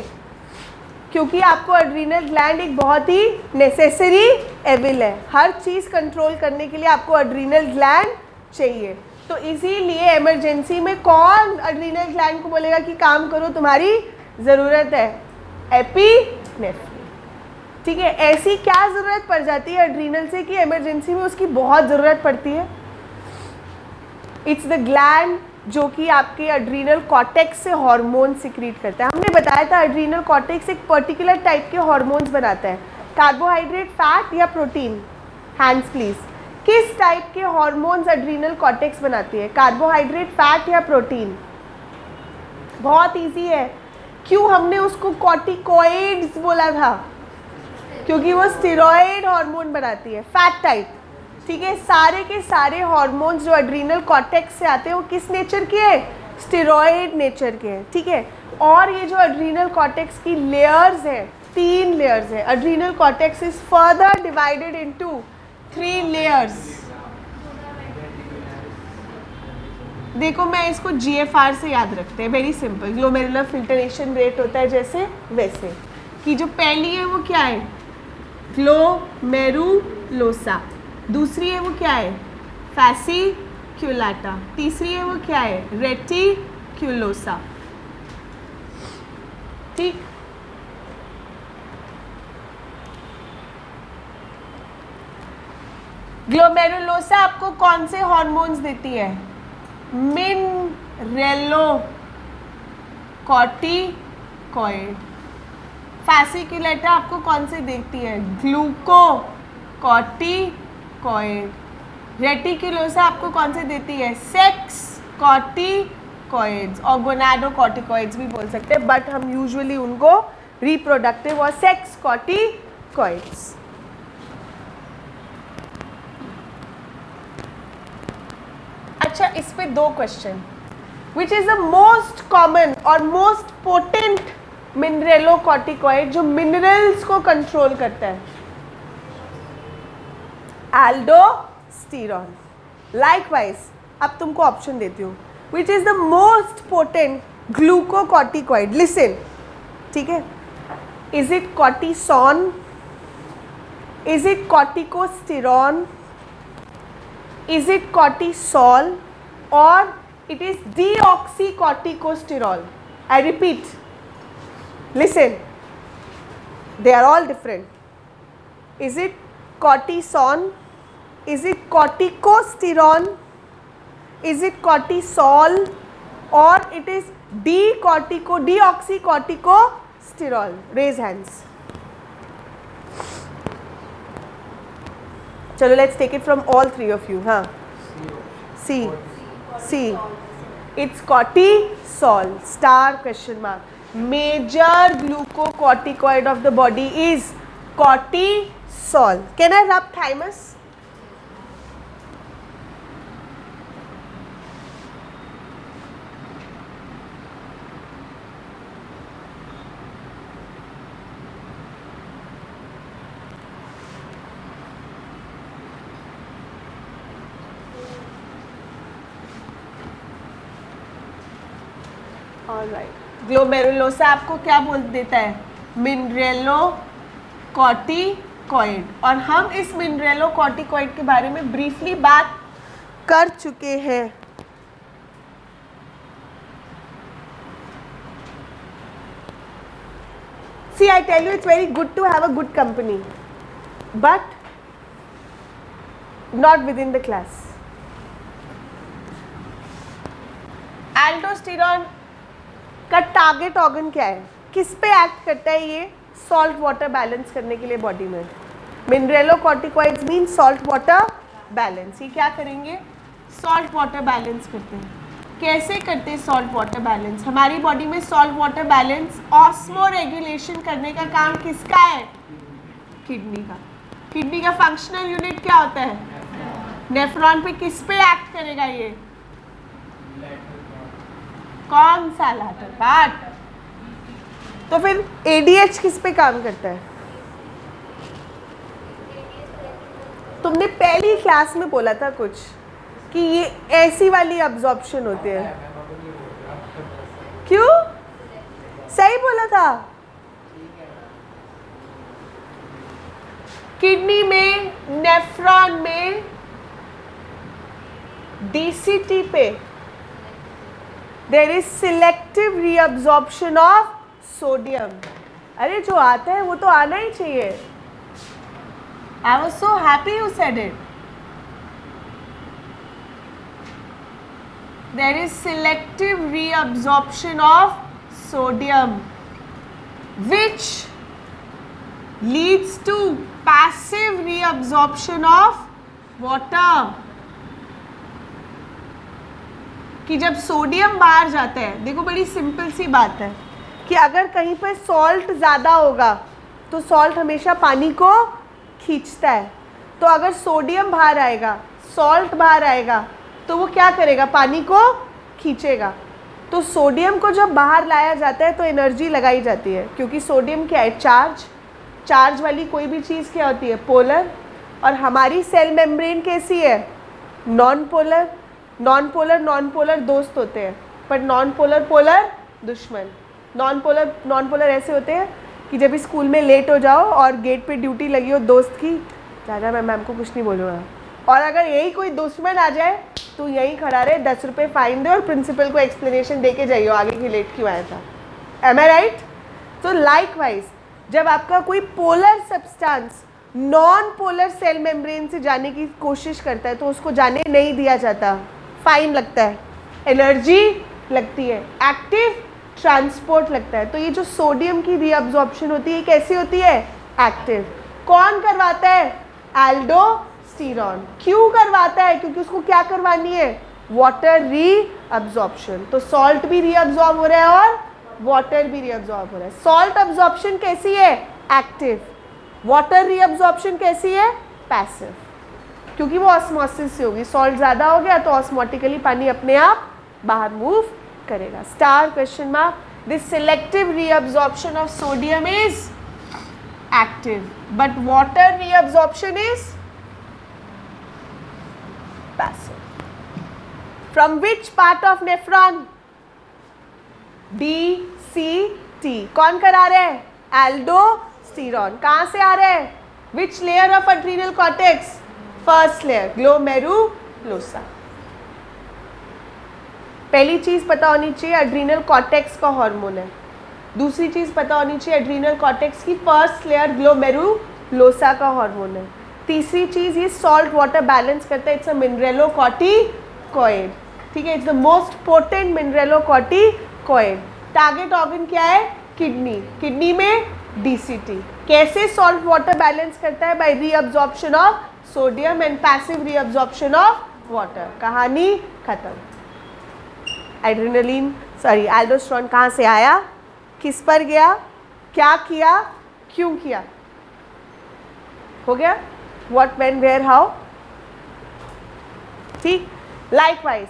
क्योंकि आपको एड्रीनल ग्लैंड एक बहुत ही नेसेसरी एविल है। हर चीज़ कंट्रोल करने के लिए आपको एड्रीनल ग्लैंड चाहिए। तो इसीलिए इमरजेंसी में कौन एड्रीनल ग्लैंड को बोलेगा कि काम करो, तुम्हारी ज़रूरत है? एपिनेफ्रीन, ठीक है। ऐसी क्या ज़रूरत पड़ जाती है एड्रीनल से कि इमरजेंसी में उसकी बहुत ज़रूरत पड़ती है? इट्स द ग्लैंड जो कि आपके एड्रीनल कॉर्टेक्स से हार्मोन सिक्रीट करता है। हमने बताया था एड्रीनल कॉर्टेक्स एक पर्टिकुलर टाइप के हार्मोन्स बनाता है, कार्बोहाइड्रेट, फैट या प्रोटीन। Hands please. किस टाइप के हार्मोन्स एड्रीनल कॉर्टेक्स बनाती है? कार्बोहाइड्रेट, फैट या प्रोटीन? बहुत ईजी है। क्यों हमने उसको कॉर्टिकॉइड्स बोला था? क्योंकि वो स्टेरॉयड हार्मोन बनाती है, फैट टाइप, ठीक है। सारे के सारे हार्मोन्स जो एड्रीनल कॉर्टेक्स से आते हैं वो किस नेचर के हैं? स्टेरॉयड नेचर के हैं, ठीक है। और ये जो एड्रीनल कॉर्टेक्स की लेयर्स हैं, 3 लेयर्स है। Adrenal cortex is further divided into 3 layers. देखो मैं इसको GFR से याद रखते हैं, very simple. Glomerular filtration rate होता है जैसे वैसे, कि जो पहली है वो क्या है? ग्लोमेरुलोसा। दूसरी है वो क्या है? फैसिक्युलाटा। तीसरी है वो क्या है? रेटिक्युलोसा, ठीक। ग्लोमेरुलोसा आपको कौन से हार्मोन्स देती है? मिनरेलोकॉर्टिकॉइड। फैसिक्युलेटा आपको कौन से देती है? ग्लूकोकॉर्टिकॉइड। रेटिकुलोसा आपको कौन से देती है? सेक्स कॉर्टिकॉइड्स और गोनाडोकॉर्टिकॉइड्स भी बोल सकते हैं, बट हम यूजुअली उनको reproductive or sex corticoids. अच्छा, इस पे 2 question. Which is the most common or most potent mineralocorticoid जो मिनरल्स को कंट्रोल करता है? एल्डोस्टेरॉन. लाइकवाइज अब तुमको ऑप्शन देती हूँ. Which is the most potent glucocorticoid? Listen, ठीक है. Is it cortisone? Is it कॉर्टिकोस्टेरॉन? Is it cortisol? और it is deoxycorticosterol? I repeat, listen, they are all different. Is it cortisone? Is it corticosterone? Is it cortisol? Or it is deoxycorticosterol? Raise hands. चलो, let's take it from all 3 of you. हाँ, C. C. It's cortisol. Star question mark. Major glucocorticoid of the body is cortisol. Can I rub thymus? Glomerulosa आपको क्या बोल देता है? मिनरेलोकॉर्टिकॉइड. और हम इस मिनरेलोकॉर्टिकॉइड के बारे में ब्रीफली बात कर चुके हैं. See, I tell you, it's very good to have a good company, but not within the class. Aldosterone का टारगेट ऑर्गन क्या है? किस पे एक्ट करता है ये? सॉल्ट वाटर बैलेंस करने के लिए बॉडी में. Mineralocorticoids mean salt water balance. ये क्या करेंगे? सॉल्ट वाटर बैलेंस करते हैं. कैसे करते हैं सॉल्ट वाटर बैलेंस? हमारी बॉडी में salt water balance osmo regulation करने का काम किसका है? किडनी का. किडनी का फंक्शनल यूनिट क्या होता है? नेफ्रॉन पे किस पे एक्ट करेगा ये? कौन सा? Lateral part. तो फिर एडीएच किस पे काम करता है? तुमने पहली क्लास में बोला था कुछ कि ये ऐसी वाली अब्जॉर्प्शन होती है. क्यों? सही बोला था. किडनी में, नेफ्रॉन में, डीसीटी पे there is selective reabsorption of sodium. अरे जो आता है वो तो आना ही चाहिए. I was so happy you said it. There is selective reabsorption of sodium which leads to passive reabsorption of water. कि जब सोडियम बाहर जाता है, देखो बड़ी सिंपल सी बात है कि अगर कहीं पर सॉल्ट ज़्यादा होगा तो सॉल्ट हमेशा पानी को खींचता है. तो अगर सोडियम बाहर आएगा, सॉल्ट बाहर आएगा, तो वो क्या करेगा? पानी को खींचेगा. तो सोडियम को जब बाहर लाया जाता है तो एनर्जी लगाई जाती है, क्योंकि सोडियम क्या है? चार्ज. चार्ज वाली कोई भी चीज़ क्या होती है? पोलर. और हमारी सेल मेम्ब्रेन कैसी है? Non polar. नॉन पोलर दोस्त होते हैं, पर नॉन पोलर दुश्मन. नॉन पोलर ऐसे होते हैं कि जब भी स्कूल में लेट हो जाओ और गेट पे ड्यूटी लगी हो दोस्त की, दादा मैं मैम को कुछ नहीं बोलूँगा, और अगर यही कोई दुश्मन आ जाए तो यहीं खड़ा रहे, 10 रुपये फाइन दे और प्रिंसिपल को एक्सप्लेनेशन दे के जाइए आगे की लेट क्यों आया था. Am I right? तो लाइकवाइज जब आपका कोई polar substance non polar cell membrane से जाने की कोशिश करता है तो उसको जाने नहीं दिया जाता, फाइन लगता है, एनर्जी लगती है, एक्टिव ट्रांसपोर्ट लगता है. तो ये जो सोडियम की रीअब्जॉर्प्शन होती है कैसी होती है? एक्टिव. कौन करवाता है? एल्डोस्टेरॉन. क्यों करवाता है? क्योंकि उसको क्या करवानी है? Water reabsorption. तो सॉल्ट भी रीअब्जॉर्ब हो रहा है और वाटर भी रीअब्सॉर्ब हो रहा है। सॉल्ट अब्जॉर्प्शन कैसी है? एक्टिव। वाटर रीअब्जॉर्प्शन कैसी है? पैसिव, क्योंकि वो ऑस्मोसिस से होगी। सॉल्ट ज़्यादा हो गया तो ऑस्मोटिकली पानी अपने आप बाहर मूव करेगा। Star question mark. This selective reabsorption of sodium is active, but water reabsorption is passive. From which part of nephron? DCT। कौन करा रहे हैं? एल्डोस्टेरोन। कहाँ से आ रहे हैं? Which layer of adrenal cortex? First layer, glomerulosa. पहली चीज पता होनी चाहिए एड्रीनल कॉर्टेक्स का हार्मोन है। दूसरी चीज पता होनी चाहिए एड्रीनल कॉर्टेक्स की फर्स्ट लेयर ग्लोमेरुलोसा का हार्मोन है। तीसरी चीज ये सॉल्ट वाटर बैलेंस करता है। इट्स अ मिनरेलोकॉर्टिकॉइड, ठीक है। It's the most potent mineralocorticoid. Target organ क्या है? किडनी। किडनी में DCT। कैसे सॉल्ट वाटर बैलेंस करता है? By reabsorption of sodium and passive reabsorption of water. कहानी खत्म। एड्रेनलिन एल्डोस्टेरोन कहाँ से आया? किस पर गया? क्या किया? क्यों किया? हो गया? What, when, where, how. ठीक। लाइकवाइज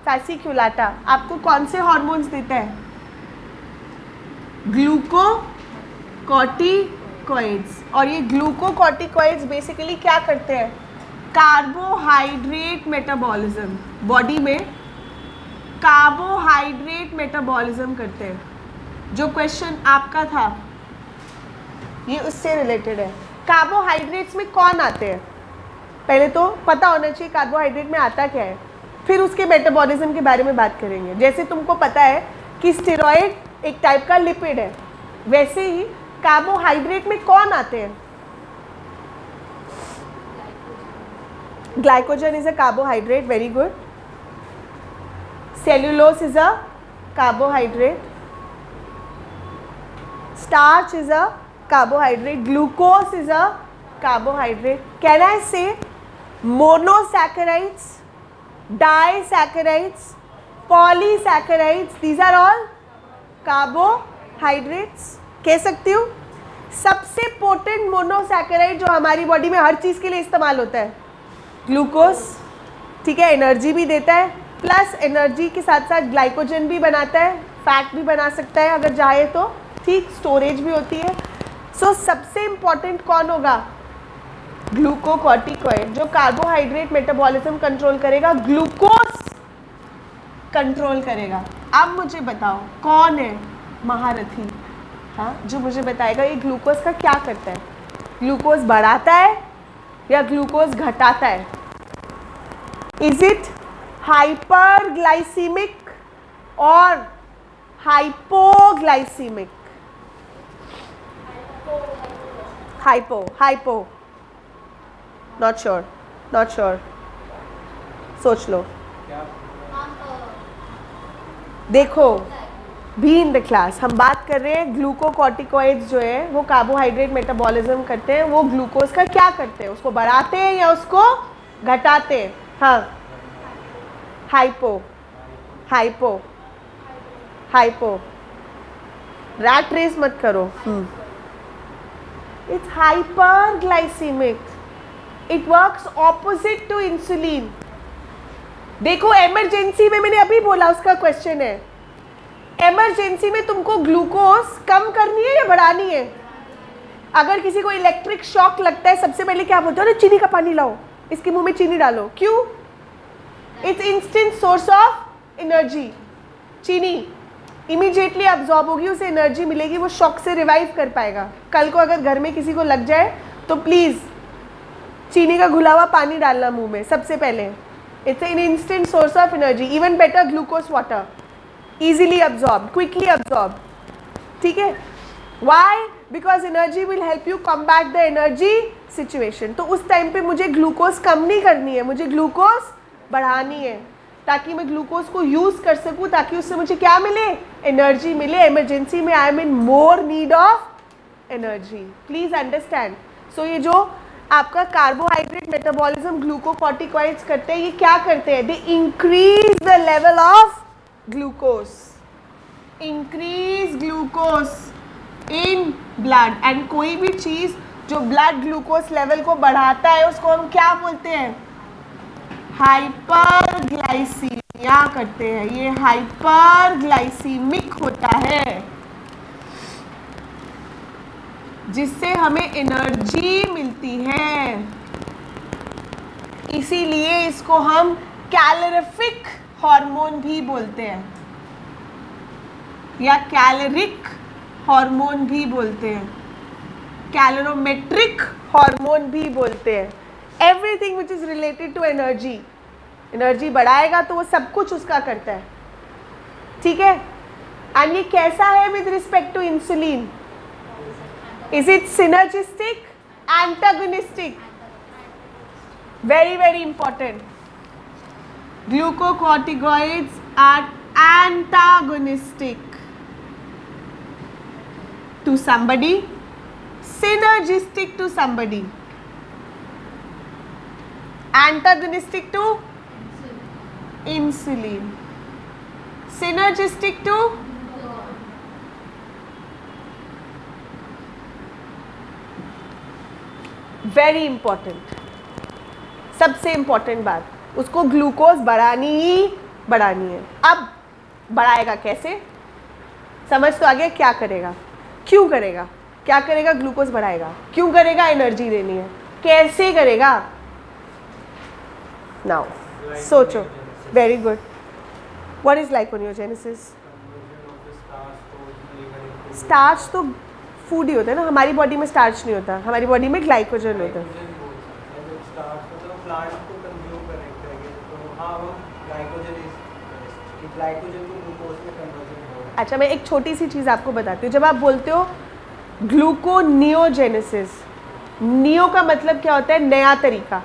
फैसिक्युलाटा आपको कौन से हार्मोन्स देता है? ग्लूकोकॉर्टिकॉइड्स। और ये ग्लूकोकॉर्टिकॉइड्स बेसिकली क्या करते हैं? Carbohydrate metabolism. बॉडी में कार्बोहाइड्रेट मेटाबॉलिज्म करते हैं। जो क्वेश्चन आपका था ये उससे रिलेटेड है। कार्बोहाइड्रेट्स में कौन आते हैं? पहले तो पता होना चाहिए कार्बोहाइड्रेट में आता क्या है, फिर उसके मेटाबॉलिज्म के बारे में बात करेंगे। जैसे तुमको पता है कि स्टेरॉइड एक टाइप का लिपिड है, वैसे ही कार्बोहाइड्रेट में कौन आते हैं? Glycogen is a carbohydrate, very good. Cellulose is a carbohydrate, starch is a carbohydrate, glucose is a carbohydrate. Can I say monosaccharides, disaccharides, polysaccharides, these are all carbohydrates? कह सकती हूँ। सबसे पोटेंट मोनोसैकेराइड जो हमारी बॉडी में हर चीज़ के लिए इस्तेमाल होता है, ग्लूकोज, ठीक है। एनर्जी भी देता है, प्लस एनर्जी के साथ साथ ग्लाइकोजन भी बनाता है, फैट भी बना सकता है अगर चाहे तो, ठीक। स्टोरेज भी होती है। सो सबसे इंपॉर्टेंट कौन होगा? ग्लूकोकॉर्टिकॉइड, जो कार्बोहाइड्रेट मेटाबॉलिज्म कंट्रोल करेगा, ग्लूकोज कंट्रोल करेगा। अब मुझे बताओ कौन है महारथी, हाँ, जो मुझे बताएगा ये ग्लूकोज का क्या करता है? ग्लूकोज बढ़ाता है या ग्लूकोज घटाता है? इज इट हाइपरग्लाइसीमिक और हाइपोग्लाइसीमिक? हाइपो, नॉट श्योर, सोच लो। देखो, बी इन द क्लास। हम बात कर रहे हैं ग्लूकोकॉर्टिकॉइड्स जो है वो कार्बोहाइड्रेट मेटाबॉलिज्म करते हैं। वो ग्लूकोज का क्या करते हैं? उसको बढ़ाते हैं या उसको घटाते हैं? हाँ, हाइपो। रैट रेस मत करो। It's hyperglycemic. It works opposite to insulin. देखो, इमरजेंसी में मैंने अभी बोला उसका क्वेश्चन है, इमरजेंसी में तुमको ग्लूकोज कम करनी है या बढ़ानी है? अगर किसी को इलेक्ट्रिक शॉक लगता है सबसे पहले क्या बोलते हो? अरे चीनी का पानी लाओ, इसके मुंह में चीनी डालो। क्यों? It's instant source of energy. चीनी इमीडिएटली अब्जॉर्ब होगी, उसे एनर्जी मिलेगी, वो शॉक से रिवाइव कर पाएगा। कल को अगर घर में किसी को लग जाए तो प्लीज़ चीनी का घुला हुआ पानी डालना मुंह में सबसे पहले। It's an instant source of energy. Even better glucose water, easily absorb, quickly absorb, ठीक है। Why? Because energy will help you combat the energy situation. तो उस टाइम पे मुझे ग्लूकोज कम नहीं करनी है, मुझे ग्लूकोज बढ़ानी है, ताकि मैं ग्लूकोज को यूज़ कर सकूँ, ताकि उससे मुझे क्या मिले? एनर्जी मिले। इमरजेंसी में I am in more need of energy. Please understand. So ये जो आपका कार्बोहाइड्रेट मेटाबॉलिज्म ग्लूकोकॉर्टिकॉइड्स करते हैं, ये क्या करते हैं? They increase the level of glucose. Increase glucose in blood, and कोई भी चीज जो ब्लड ग्लूकोज लेवल को बढ़ाता है उसको हम क्या बोलते हैं? हाइपरग्लाइसीमिया करते हैं। ये हाइपरग्लाइसीमिक होता है, जिससे हमें एनर्जी मिलती है। इसीलिए इसको हम कैलोरीफिक हार्मोन भी बोलते हैं या कैलोरिक हार्मोन भी बोलते हैं, कैलोरीमेट्रिक हार्मोन भी बोलते हैं। Everything which is related to energy, energy बढ़ाएगा तो वो सब कुछ उसका करता है, ठीक है। एंड ये कैसा है with respect to insulin? Is it synergistic, antagonistic? very important. Glucocorticoids are antagonistic to somebody, synergistic to somebody. Antagonistic to insulin, synergistic to very important. सबसे इंपॉर्टेंट बात, उसको ग्लूकोज बढ़ानी ही बढ़ानी है। अब बढ़ाएगा कैसे? समझ तो आ गया क्या करेगा, क्यों करेगा, क्या करेगा? ग्लूकोज बढ़ाएगा, क्यों करेगा? एनर्जी देनी है। कैसे करेगा? नाउ सोचो। Very good. What is gluconeogenesis? Starch तो फूड ही होता है ना, हमारी बॉडी में स्टार्च नहीं होता, हमारी बॉडी में ग्लाइकोजन होता है। प्लांट को कंज्यूम करेंगे तो हाँ वो ग्लाइकोजन को ग्लूकोज में कन्वर्जन होगा। अच्छा, मैं एक छोटी सी चीज़ आपको बताती हूँ। जब आप बोलते हो ग्लूकोनियोजेनेसिस, नियो का मतलब क्या होता है? नया तरीका,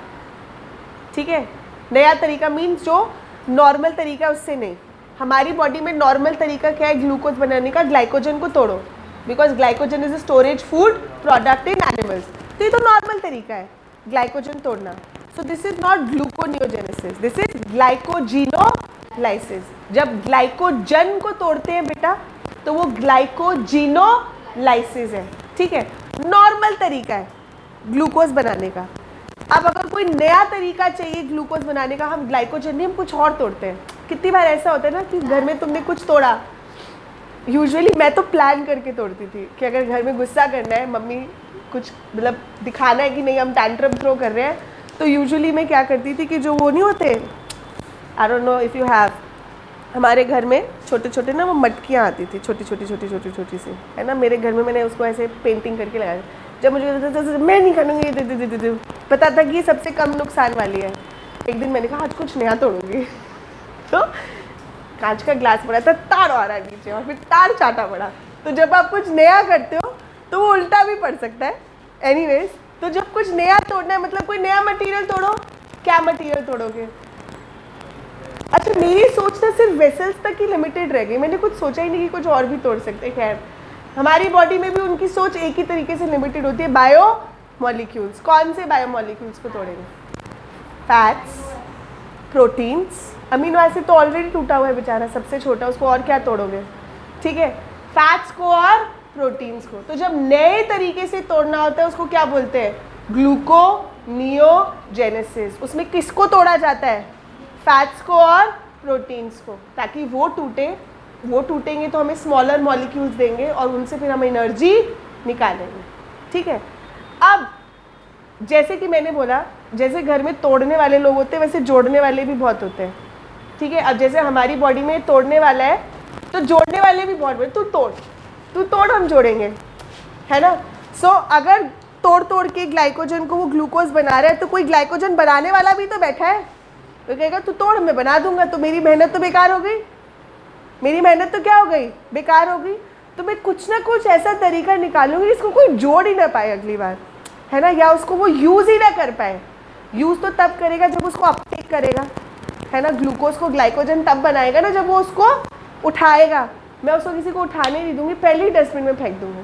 ठीक है। नया तरीका मीन्स जो नॉर्मल तरीका उससे नहीं। हमारी बॉडी में नॉर्मल तरीका क्या है ग्लूकोज बनाने का? ग्लाइकोजन को तोड़ो, because glycogen is a storage food product in animals. तो ये तो नॉर्मल तरीका है ग्लाइकोजन तोड़ना। So this is not gluconeogenesis, this is glycogenolysis। जब ग्लाइकोजन को तोड़ते हैं बेटा तो वो ग्लाइकोजिनोलाइसिस है, ठीक है। नॉर्मल तरीका है ग्लूकोज बनाने का। अब अगर कोई नया तरीका चाहिए ग्लूकोज बनाने का, हम ग्लाइकोजन नहीं, हम कुछ और तोड़ते हैं। कितनी बार ऐसा होता है ना कि घर में तुमने कुछ तोड़ा, यूजुअली मैं तो प्लान करके तोड़ती थी कि अगर घर में गुस्सा करना है, मम्मी कुछ मतलब दिखाना है कि नहीं हम टैंट्रम थ्रो कर रहे हैं, तो यूजुअली मैं क्या करती थी कि जो वो नहीं होते, I don't know if you have, हमारे घर में छोटे छोटे ना वो मटकियाँ आती थी, छोटी छोटी सी, है ना। मेरे घर में मैंने उसको ऐसे पेंटिंग करके लगाया। जब मुझे मैं नहीं करूँगी, पता था कि ये सबसे कम नुकसान वाली है। एक दिन मैंने कहा आज कुछ नया तोड़ूंगी, तो कांच का ग्लास पड़ा था, तार आ रहा है नीचे और फिर तार चाटा पड़ा। तो जब आप कुछ नया करते हो तो वो उल्टा भी पड़ सकता है। एनीवेज, तो जब कुछ नया तोड़ना है मतलब कोई नया मटेरियल तोड़ो। क्या मटेरियल तोड़ोगे? अच्छा, मेरी सोच ना सिर्फ वेसल्स तक ही लिमिटेड रह गई, मैंने कुछ सोचा ही नहीं कि कुछ और भी तोड़ सकते। खैर, हमारी बॉडी में भी उनकी सोच एक ही तरीके से लिमिटेड होती है। बायो मॉलिक्यूल्स, कौन से बायो मॉलिक्यूल्स को तोड़ेंगे? फैट्स, प्रोटीन्स, अमीनो एसिड तो ऑलरेडी टूटा हुआ है बेचारा, सबसे छोटा, उसको और क्या तोड़ोगे, ठीक है। फैट्स को और प्रोटीन्स को। तो जब नए तरीके से तोड़ना होता है उसको क्या बोलते हैं? ग्लूकोनियोजेनेसिस। उसमें किसको तोड़ा जाता है? फैट्स को और प्रोटीन्स को, ताकि वो टूटेंगे तो हमें स्मॉलर मॉलिक्यूल्स देंगे और उनसे फिर हम एनर्जी निकालेंगे, ठीक है। अब जैसे कि मैंने बोला, जैसे घर में तोड़ने वाले लोग होते हैं वैसे जोड़ने वाले भी बहुत होते हैं, ठीक है। अब जैसे हमारी बॉडी में तोड़ने वाला है तो जोड़ने वाले भी बहुत बड़े। तू तोड़ हम जोड़ेंगे, है ना। सो अगर तोड़ के ग्लाइकोजन को वो ग्लूकोज बना रहा है तो कोई ग्लाइकोजन बनाने वाला भी तो बैठा है, तो कहेगा तू तोड़ मैं बना दूंगा, तो मेरी मेहनत तो बेकार हो गई, मेरी मेहनत तो क्या हो गई? बेकार हो गई। तो मैं कुछ ना कुछ ऐसा तरीका निकालूंगी जिसको कोई जोड़ ही ना पाए अगली बार, है ना, या उसको वो यूज़ ही ना कर पाए। यूज़ तो तब करेगा जब उसको अपटेक करेगा, है ना। ग्लूकोज को ग्लाइकोजन तब बनाएगा ना जब वो उसको उठाएगा। मैं उसको किसी को उठाने नहीं दूंगी, पहले ही डस्टबिन में फेंक दूंगी।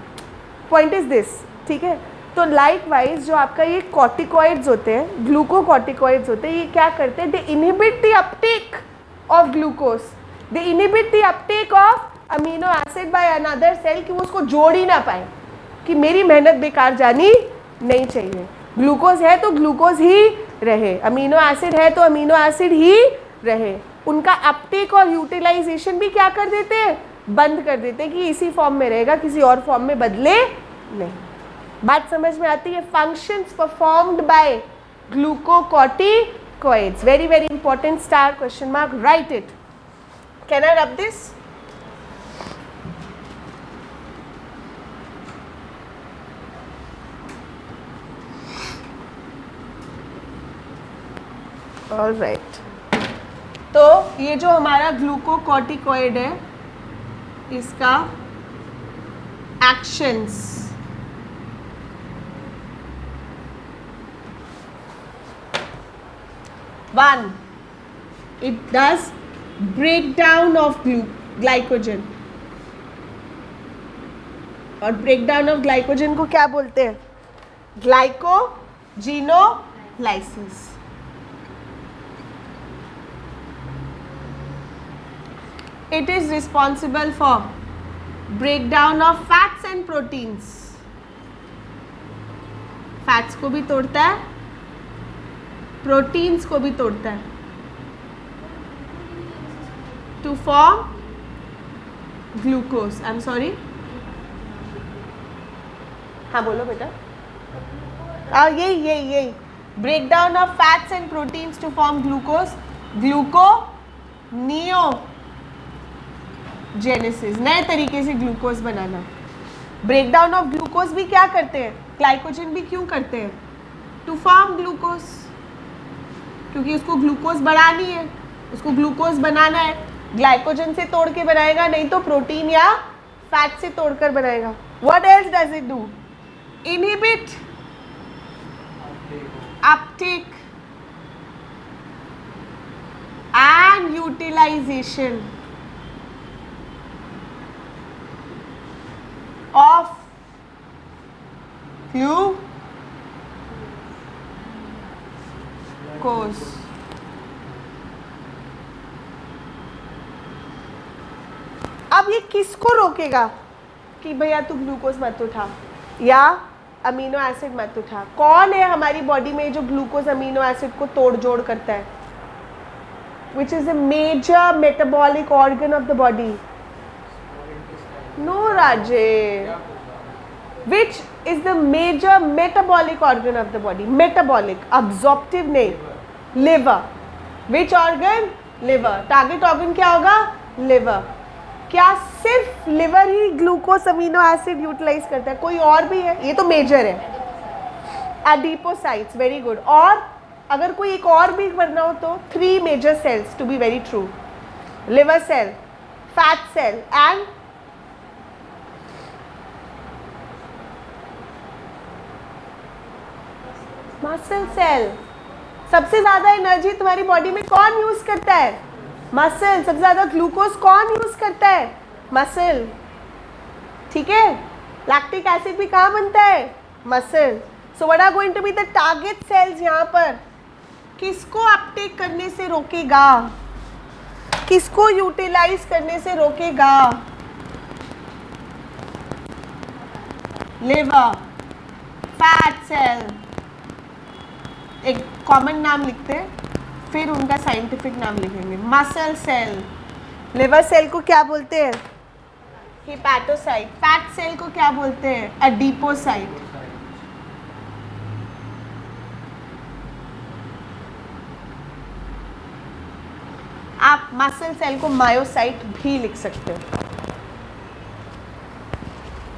पॉइंट इज दिस, ठीक है। तो लाइक वाइज जो आपका ये कॉर्टिकॉइड्स होते हैं, ग्लूकोकॉर्टिकॉइड्स होते हैं, ये क्या करते हैं? They inhibit the uptake of glucose, they inhibit the uptake of amino acid by another cell कि वो उसको जोड़ ही ना पाए, कि मेरी मेहनत बेकार जानी नहीं चाहिए। ग्लूकोज है तो ग्लूकोज ही रहे, अमीनो एसिड है तो अमीनो एसिड ही रहे। उनका अपटेक और यूटिलाइजेशन भी क्या कर देते हैं, बंद कर देते हैं कि इसी फॉर्म में रहेगा, किसी और फॉर्म में बदले नहीं। बात समझ में आती है? Functions performed by glucocorticoids, very very important, star question mark, right it. Can I rub this? All right. तो ये जो हमारा ग्लूकोकॉर्टिकॉइड है, इसका actions, one, it does break down of glycogen, और ब्रेक डाउन ऑफ ग्लाइकोजन को क्या बोलते हैं, glycogenolysis. It is responsible for breakdown of fats and proteins. Fats को भी तोड़ता है, प्रोटीन्स को भी तोड़ता है, to form glucose. I am sorry, हाँ बोलो बेटा। यही break down of fats and proteins to form glucose, gluconeogenesis, नए तरीके से ग्लूकोज बनाना। ब्रेक डाउन ऑफ ग्लूकोज भी क्या करते हैं, ग्लाइकोजन भी क्यों करते हैं, टू फॉर्म ग्लूकोज, क्योंकि उसको ग्लूकोज बढ़ानी है, उसको ग्लूकोज बनाना है। ग्लाइकोजन से तोड़ के बनाएगा, नहीं तो प्रोटीन या फैट से तोड़कर बनाएगा। What else does it do, inhibit Uptake and utilization of glucose. अब ये किसको रोकेगा कि भैया तू ग्लूकोज मत उठा या अमीनो एसिड मत उठा? कौन है हमारी बॉडी में जो ग्लूकोज अमीनो एसिड को तोड़ जोड़ करता है? Which is a major metabolic organ of the body? No, Rajay. Which is the major metabolic organ of the body? Metabolic, absorptive नहीं, liver. Which organ? Liver. Target organ क्या होगा? Liver. क्या सिर्फ liver ही ग्लूकोज अमीनो एसिड यूटिलाइज करता है? कोई और भी है? ये तो मेजर है। Adipocytes, very good. और अगर कोई एक और भी करना हो तो 3 major cells, to be very true, liver cell, fat cell and muscle cell. सबसे ज्यादा एनर्जी तुम्हारी बॉडी में कौन यूज करता है? मसल। सबसे ज्यादा ग्लूकोज कौन यूज करता है? मसल। ठीक है, लैक्टिक एसिड भी कहाँ बनता है? Muscle. So what are going to be the target cells यहाँ पर? किसको अपटेक करने से रोकेगा, किसको यूटिलाइज करने से रोकेगा? Liver, fat cell. एक कॉमन नाम लिखते हैं, फिर उनका साइंटिफिक नाम लिखेंगे। Muscle cell. लिवर सेल को क्या बोलते हैं? हिपैटोसाइट। फैट सेल को क्या बोलते हैं? एडिपोसाइट। आप मसल सेल को मायोसाइट भी लिख सकते हो,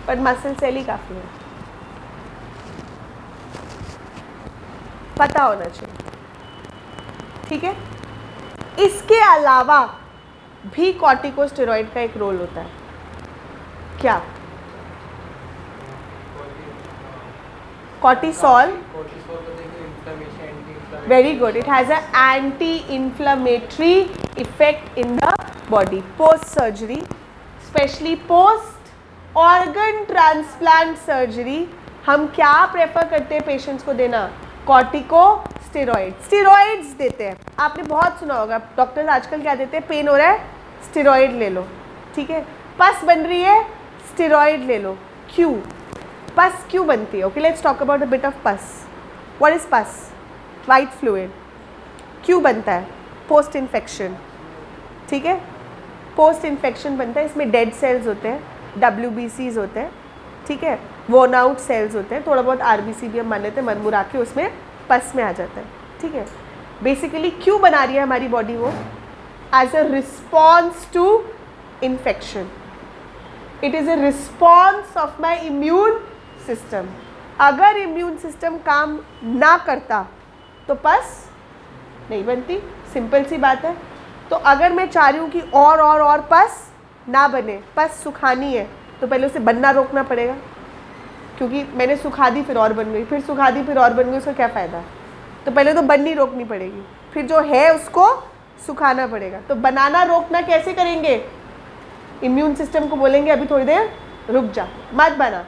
पर मसल सेल ही काफी है, पता होना चाहिए। ठीक है, इसके अलावा भी कॉर्टिकोस्टेरॉइड का एक रोल होता है। क्या? Cortisol. Very good, it has a anti inflammatory effect in the body post surgery, specially post organ transplant surgery. हम क्या प्रेफर करते हैं पेशेंट्स को देना? कॉर्टिकोस्टेरॉइड, स्टेरॉइड्स देते हैं। आपने बहुत सुना होगा, डॉक्टर्स आजकल क्या देते हैं? पेन हो रहा है, स्टेरॉइड ले लो। ठीक है, पस बन रही है, स्टेरॉइड ले लो। क्यों पस क्यों बनती है? Okay, let's talk about a bit of pus. What is pus? White fluid. क्यों बनता है? पोस्ट इन्फेक्शन, ठीक है, पोस्ट इन्फेक्शन बनता है। इसमें डेड सेल्स होते हैं, WBCs होते हैं, ठीक है, वोन आउट सेल्स होते हैं, थोड़ा बहुत RBC भी हम मान लेते हैं, मरमुरा के उसमें पस में आ जाता है, ठीक है। बेसिकली क्यों बना रही है हमारी बॉडी वो? As a response to infection. It is a response of my immune system. अगर इम्यून सिस्टम काम ना करता तो पस नहीं बनती, सिंपल सी बात है। तो अगर मैं चाह रही हूँ कि और पस ना बने, पस सुखानी है, तो पहले उसे बनना रोकना पड़ेगा, क्योंकि मैंने सुखा दी फिर और बन गई, फिर सुखा दी फिर और बन गई, उसका क्या फ़ायदा? तो पहले तो बननी रोकनी पड़ेगी, फिर जो है उसको सुखाना पड़ेगा। तो बनाना रोकना कैसे करेंगे? इम्यून सिस्टम को बोलेंगे अभी थोड़ी देर रुक जा, मत बना,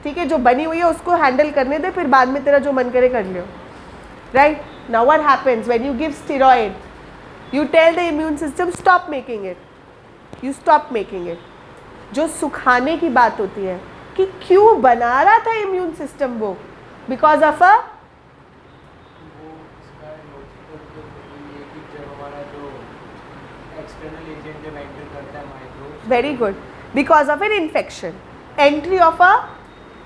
ठीक है, जो बनी हुई है उसको हैंडल करने दे, फिर बाद में तेरा जो मन करे कर लियो, right? Now what happens when you give steroid? You tell the immune system stop making it. You stop making it. जो सुखाने की बात होती है कि क्यों बना रहा था इम्यून सिस्टम वो? Because of a very good, because of an infection. Entry of a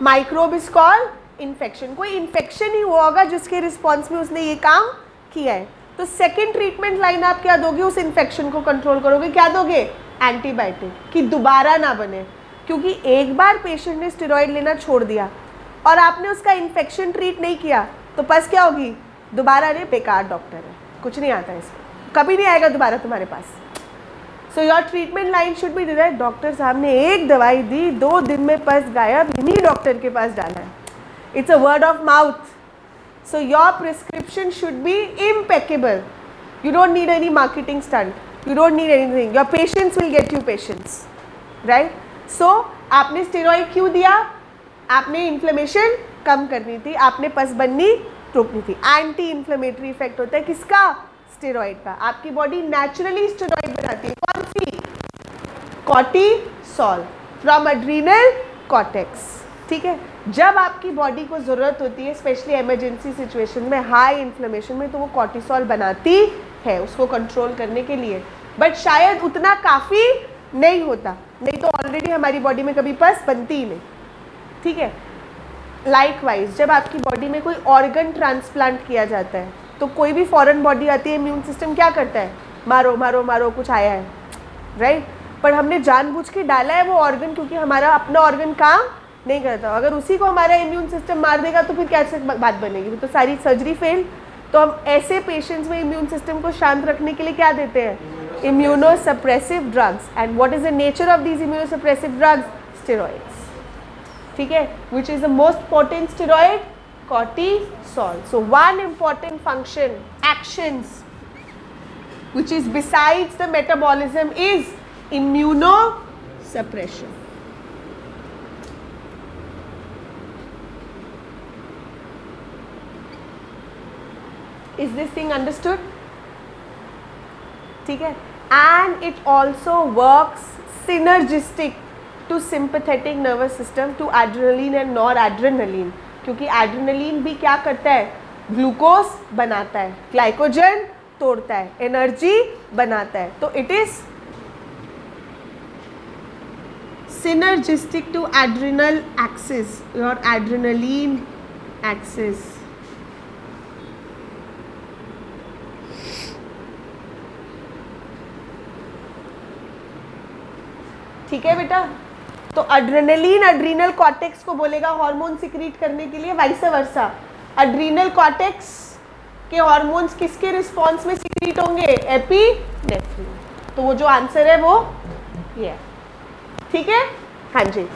microbe is called infection. कोई इन्फेक्शन ही हुआ होगा जिसके रिस्पॉन्स में उसने ये काम किया है। तो सेकेंड ट्रीटमेंट लाइन आप क्या दोगे? उस इन्फेक्शन को कंट्रोल करोगे, क्या दोगे? एंटीबायोटिक, कि दोबारा ना बने। क्योंकि एक बार पेशेंट ने स्टेरॉइड लेना छोड़ दिया और आपने उसका इन्फेक्शन ट्रीट नहीं किया, तो बस क्या होगी? दोबारा अरे बेकार डॉक्टर है, कुछ नहीं आता इसको, कभी नहीं आएगा दोबारा तुम्हारे पास। So your treatment line should be direct, doctor साहब ने एक दवाई दी, 2 दिन में पस गायब, इन्हीं डॉक्टर के पास जाना है। It's a word of mouth. So your prescription should be impeccable. You don't need any marketing stunt. You don't need anything. Your patients will get you patients, right? So आपने स्टेरॉइड क्यों दिया? आपने inflammation कम करनी थी, आपने पस बननी रोकनी थी। एंटी इन्फ्लेमेटरी इफेक्ट होता है किसका? स्टेरॉइड का। आपकी बॉडी नेचुरली स्टेरॉइड बनाती है, कौन सी? कॉर्टिसोल फ्रॉम एड्रीनल कॉर्टेक्स, ठीक है। जब आपकी बॉडी को ज़रूरत होती है, स्पेशली इमरजेंसी सिचुएशन में, हाई इन्फ्लेमेशन में, तो वो कॉर्टिसोल बनाती है उसको कंट्रोल करने के लिए, बट शायद उतना काफ़ी नहीं होता, नहीं तो ऑलरेडी हमारी बॉडी में कभी पस बनती ही नहीं, ठीक है। लाइकवाइज जब आपकी बॉडी में कोई ऑर्गन ट्रांसप्लांट किया जाता है, तो कोई भी फॉरेन बॉडी आती है, इम्यून सिस्टम क्या करता है? मारो मारो मारो, कुछ आया है, राइट? पर हमने जानबूझ के डाला है वो ऑर्गन, क्योंकि हमारा अपना ऑर्गन काम नहीं करता। अगर उसी को हमारा इम्यून सिस्टम मार देगा तो फिर कैसे बात बनेगी? तो सारी सर्जरी फेल। तो हम ऐसे पेशेंट्स में इम्यून सिस्टम को शांत रखने के लिए क्या देते हैं? Immunosuppressive drugs. And what is the nature of these immunosuppressive drugs? Steroids, ठीक है। Which is the most potent steroid? Cortisol. So one important function, actions which is besides the metabolism is immunosuppression. Is this thing understood? ठीक है. And it also works synergistic to sympathetic nervous system, to adrenaline and noradrenaline. क्योंकि adrenaline भी क्या करता है? Glucose बनाता है, glycogen तोड़ता है, एनर्जी बनाता है. तो it is synergistic to adrenal axis, your adrenaline axis. ठीक है बेटा. तो एड्रेनलिन एड्रीनल कॉर्टेक्स को बोलेगा हार्मोन सिक्रीट करने के लिए, वाइस वर्सा. एड्रीनल कॉर्टेक्स के हार्मोन्स किसके रिस्पॉन्स में सिक्रीट होंगे? एपिनेफ्रिन. तो वो जो आंसर है वो ये है. ठीक है. हाँ जी,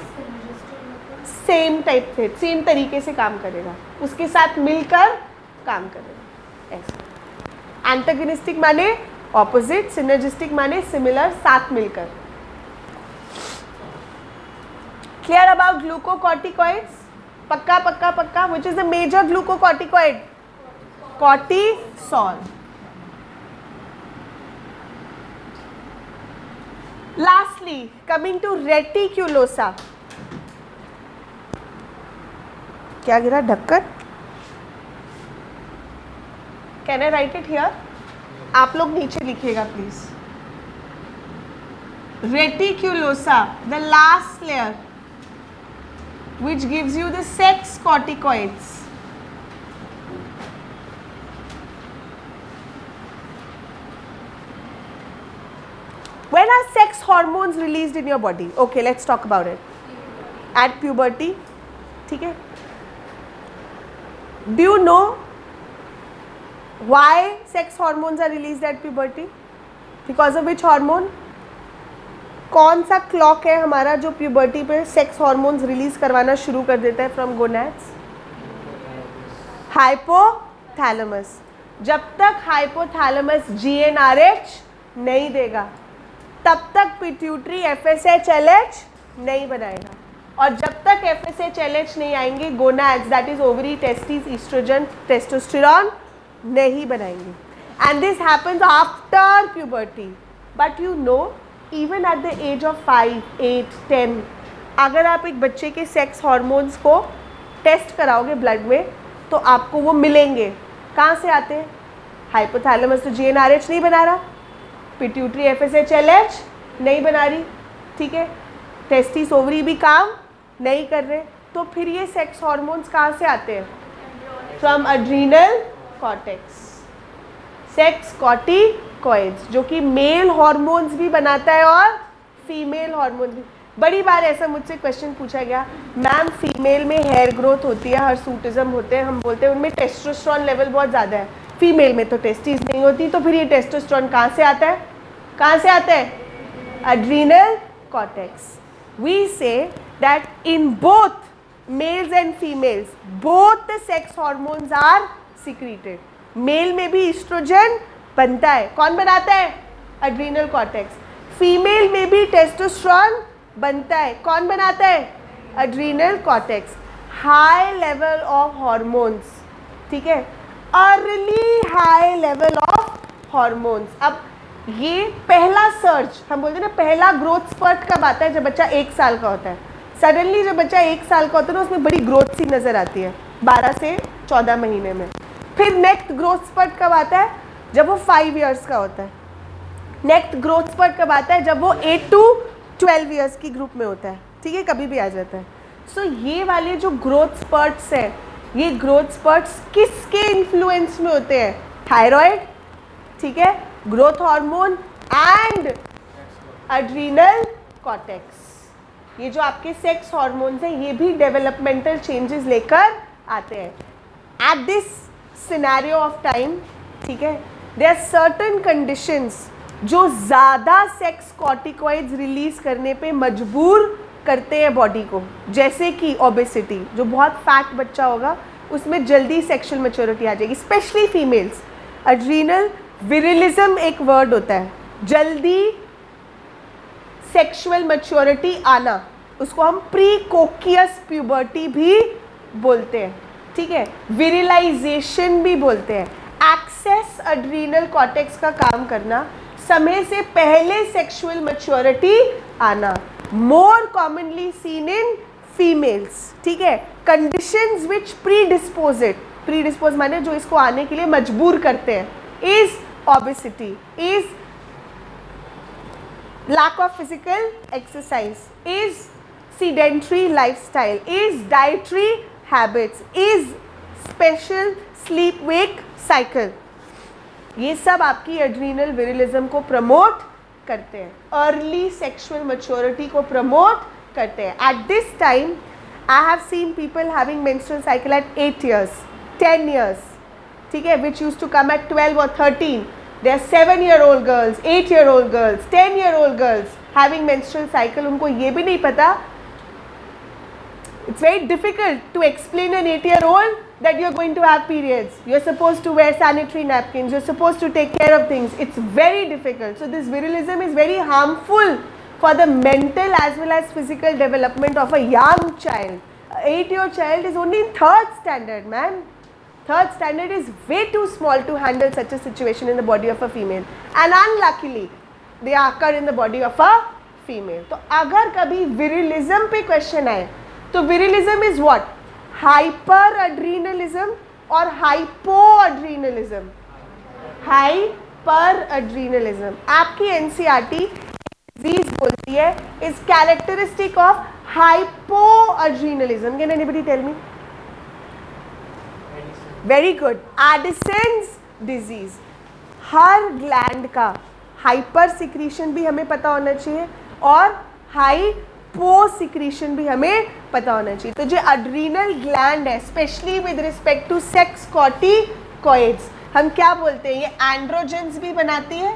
सेम टाइप से, सेम तरीके से काम करेगा, उसके साथ मिलकर काम करेगा. ऐसा. एंटागोनिस्टिक माने ऑपोजिट, सिनर्जिस्टिक माने सिमिलर, साथ मिलकर. Clear about glucocorticoids? पक्का पक्का पक्का. Which is the major glucocorticoid? Cortisol. Lastly, coming to reticulosa. क्या गिरा ढक्कन? Can I write it here? आप लोग नीचे लिखिएगा please. Reticulosa, the last layer, which gives you the sex corticoids. When are sex hormones released in your body? Okay, let's talk about it. At puberty, ठीक है? Do you know why sex hormones are released at puberty? Because of which hormone? कौन सा clock है हमारा जो puberty पे sex hormones release करवाना शुरू कर देता है फ्रॉम गोनैड्स? हाइपोथैलेमस. जब तक हाइपोथैलेमस जीएनआरएच नहीं देगा तब तक पिट्यूटरी एफएसएच-एलएच नहीं बनाएगा, और जब तक एफएसएच-एलएच नहीं आएंगे gonads, that is ovary, testis, estrogen, testosterone नहीं बनाएंगे. And this happens after puberty. But you know, even at the age of 5, 8, 10, अगर आप एक बच्चे के सेक्स हार्मोन्स को टेस्ट कराओगे ब्लड में तो आपको वो मिलेंगे. कहाँ से आते हैं? हाइपोथैलेमस तो जीएनआरएच नहीं बना रहा, पिट्यूटरी एफएसएच-एलएच नहीं बना रही, ठीक है, टेस्टिस, ओवरी भी काम नहीं कर रहे, तो फिर ये सेक्स हार्मोन्स कहाँ से आते हैं? From adrenal cortex. Sex corticoids जो कि मेल हार्मोन्स भी बनाता है और फीमेल हार्मोन भी. बड़ी बार ऐसा मुझसे क्वेश्चन पूछा गया, मैम फीमेल में हेयर ग्रोथ होती है, हर्सूटिज्म होते हैं, हम बोलते हैं उनमें टेस्टोस्टेरोन लेवल बहुत ज़्यादा है, फीमेल में तो टेस्टिस नहीं होती, तो फिर ये टेस्टोस्टेरोन कहाँ से आता है? कहाँ से आता है? Adrenal cortex. We see that in both males and females both the sex hormones are secreted. Male में भी ईस्ट्रोजन बनता है, कौन बनाता है? Adrenal cortex. फीमेल में भी टेस्टोस्टेरोन बनता है, कौन बनाता है? Adrenal cortex. High level of hormones, ठीक है, early high level of hormones. अब ये पहला सर्च, हम बोलते हैं ना, पहला ग्रोथ स्पर्ट कब आता है? जब बच्चा 1 साल का होता है. सडनली जब बच्चा 1 साल का होता है ना, उसमें बड़ी ग्रोथ सी नज़र आती है 12 से 14 महीने में. फिर नेक्स्ट ग्रोथ स्पर्ट कब आता है? जब वो 5 इयर्स का होता है. नेक्स्ट ग्रोथ स्पर्ट कब आता है? जब वो 8 to 12 इयर्स की ग्रुप में होता है, ठीक है, कभी भी आ जाता है. सो ये वाले जो ग्रोथ स्पर्ट्स हैं, ये ग्रोथ स्पर्ट्स किसके इन्फ्लुएंस में होते हैं? थायराइड, ठीक है, growth hormone and adrenal cortex. ये जो आपके सेक्स हार्मोन्स हैं ये भी डेवलपमेंटल चेंजेस लेकर आते हैं. At this scenario of time, ठीक है, देयर आर सर्टेन कंडीशंस जो ज़्यादा सेक्स कॉर्टिकॉइड्स रिलीज करने पे मजबूर करते हैं बॉडी को, जैसे कि ओबेसिटी. जो बहुत फैट बच्चा होगा उसमें जल्दी सेक्सुअल मैच्योरिटी आ जाएगी, स्पेशली फीमेल्स. एड्रीनल विरिलिज्म एक वर्ड होता है, जल्दी सेक्सुअल मैच्योरिटी आना, उसको हम प्रीकोकियस प्यूबर्टी भी बोलते हैं, ठीक है, विरिलाइजेशन भी बोलते हैं. एक्सेस एड्रीनल कॉर्टेक्स का काम करना, समय से पहले सेक्सुअल मैच्योरिटी आना, more commonly seen in females, ठीक है. Conditions which predispose it, predispose माने जो इसको आने के लिए मजबूर करते हैं, is obesity, is lack of physical exercise, is sedentary lifestyle, is dietary habits, is special sleep wake cycle. ये सब आपकी एड्रीनल विरिलिज्म को प्रमोट करते हैं, अर्ली सेक्सुअल मैच्योरिटी को प्रमोट करते हैं. At this time I have seen people having menstrual cycle at 8 years, 10 years, ठीक है, which use to come at 12 or 13. There are 7-year-old girls, 8-year-old girls, 10-year-old girls having menstrual cycle. उनको ये भी नहीं पता. It's very difficult to explain an 8-year-old that you're going to have periods. You're supposed to wear sanitary napkins. You're supposed to take care of things. It's very difficult. So this virilism is very harmful for the mental as well as physical development of a young child. An 8-year-old child is only in 3rd standard, man. 3rd standard is way too small to handle such a situation in the body of a female, and unluckily they occur in the body of a female. तो अगर कभी विरिलिज्म पे question आए तो विरिलिज्म is what? Hyper एड्रीनलिज्म और hypo एड्रीनलिज्म। Hyper एड्रीनलिज्म आपकी NCERT disease बोलती है is characteristic of hypo adrenalism. Can anybody tell me? Very good, Addison's disease. हर ग्लैंड का हाइपर सिक्रीशन भी हमें पता होना चाहिए और हाइपो सिक्रीशन भी हमें पता होना चाहिए। तो जो एड्रीनल ग्लैंड है specially with respect to sex corticoids, हम क्या बोलते हैं? ये एंड्रोजेंस भी बनाती है।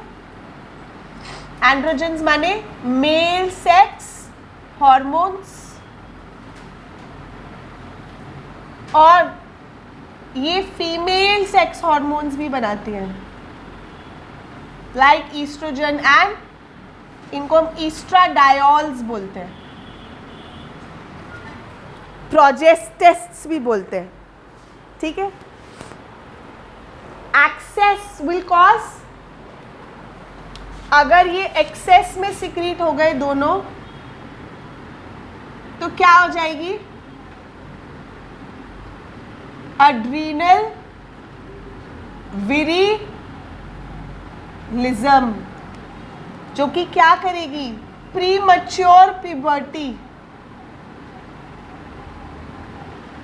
एंड्रोजेंस माने मेल सेक्स हॉर्मोन्स, और ये फीमेल सेक्स हॉर्मोन्स भी बनाती हैं, लाइक ईस्ट्रोजन एंड, इनको हम ईस्ट्राडायोल्स बोलते हैं, प्रोजेस्टेस्ट्स भी बोलते हैं। ठीक है, एक्सेस विल कॉज, अगर ये एक्सेस में सिक्रीट हो गए दोनों तो क्या हो जाएगी? एड्रीनल विरिलिज्म, जो कि क्या करेगी? प्रीमैच्योर प्यूबर्टी,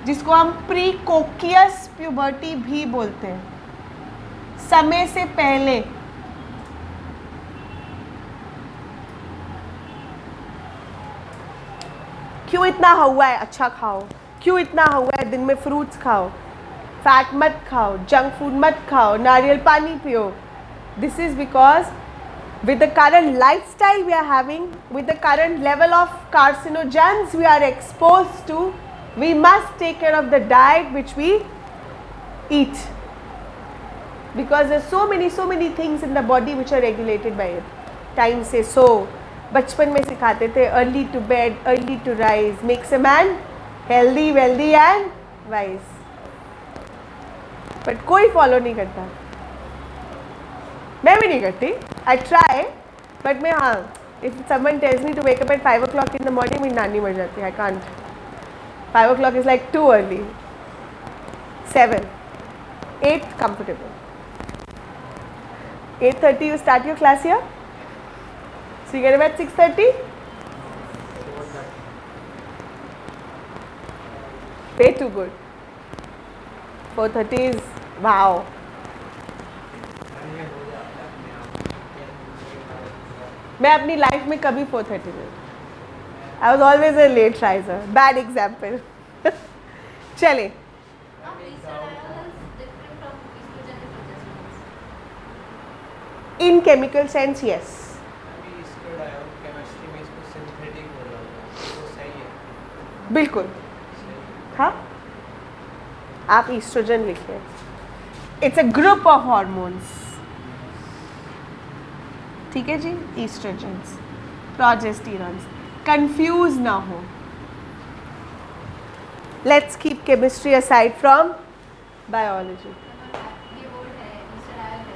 जिसको हम प्रीकोकियस प्यूबर्टी भी बोलते हैं, समय से पहले। क्यों इतना हुआ है? अच्छा खाओ। क्यों इतना हुआ है? दिन में फ्रूट्स खाओ, फैट मत खाओ, जंक फूड मत खाओ, नारियल पानी पियो। This is because with the current lifestyle we are having, with the current level of carcinogens we are exposed to, we must take care of the diet which we eat, because there are so many things in the body which are regulated by it. Time से सो, बचपन में सिखाते थे early to bed, early to rise makes a man healthy, wealthy and wise, but कोई follow नहीं करता। मैं भी नहीं करती, I try, but मैं, हाँ, if someone tells me to wake up at 5 o'clock in the morning, मेरी नानी मर जाती है, I can't. 5 o'clock is like too early. 7, 8 comfortable. 8:30 you start your class here, so you get up at 6:30. Way too good. 4:30 is wow. मैं अपनी life में कभी 4:30 नहीं, I was always a late riser, bad example. चले, इन chemical sense yes, बिल्कुल, हाँ, आप ईस्ट्रोजन लिखिए, it's a group of hormones. ठीक है जी, ईस्ट्रोजेंस, प्रोजेस्टेरॉन्स, कंफ्यूज ना हो। Let's keep chemistry aside from biology.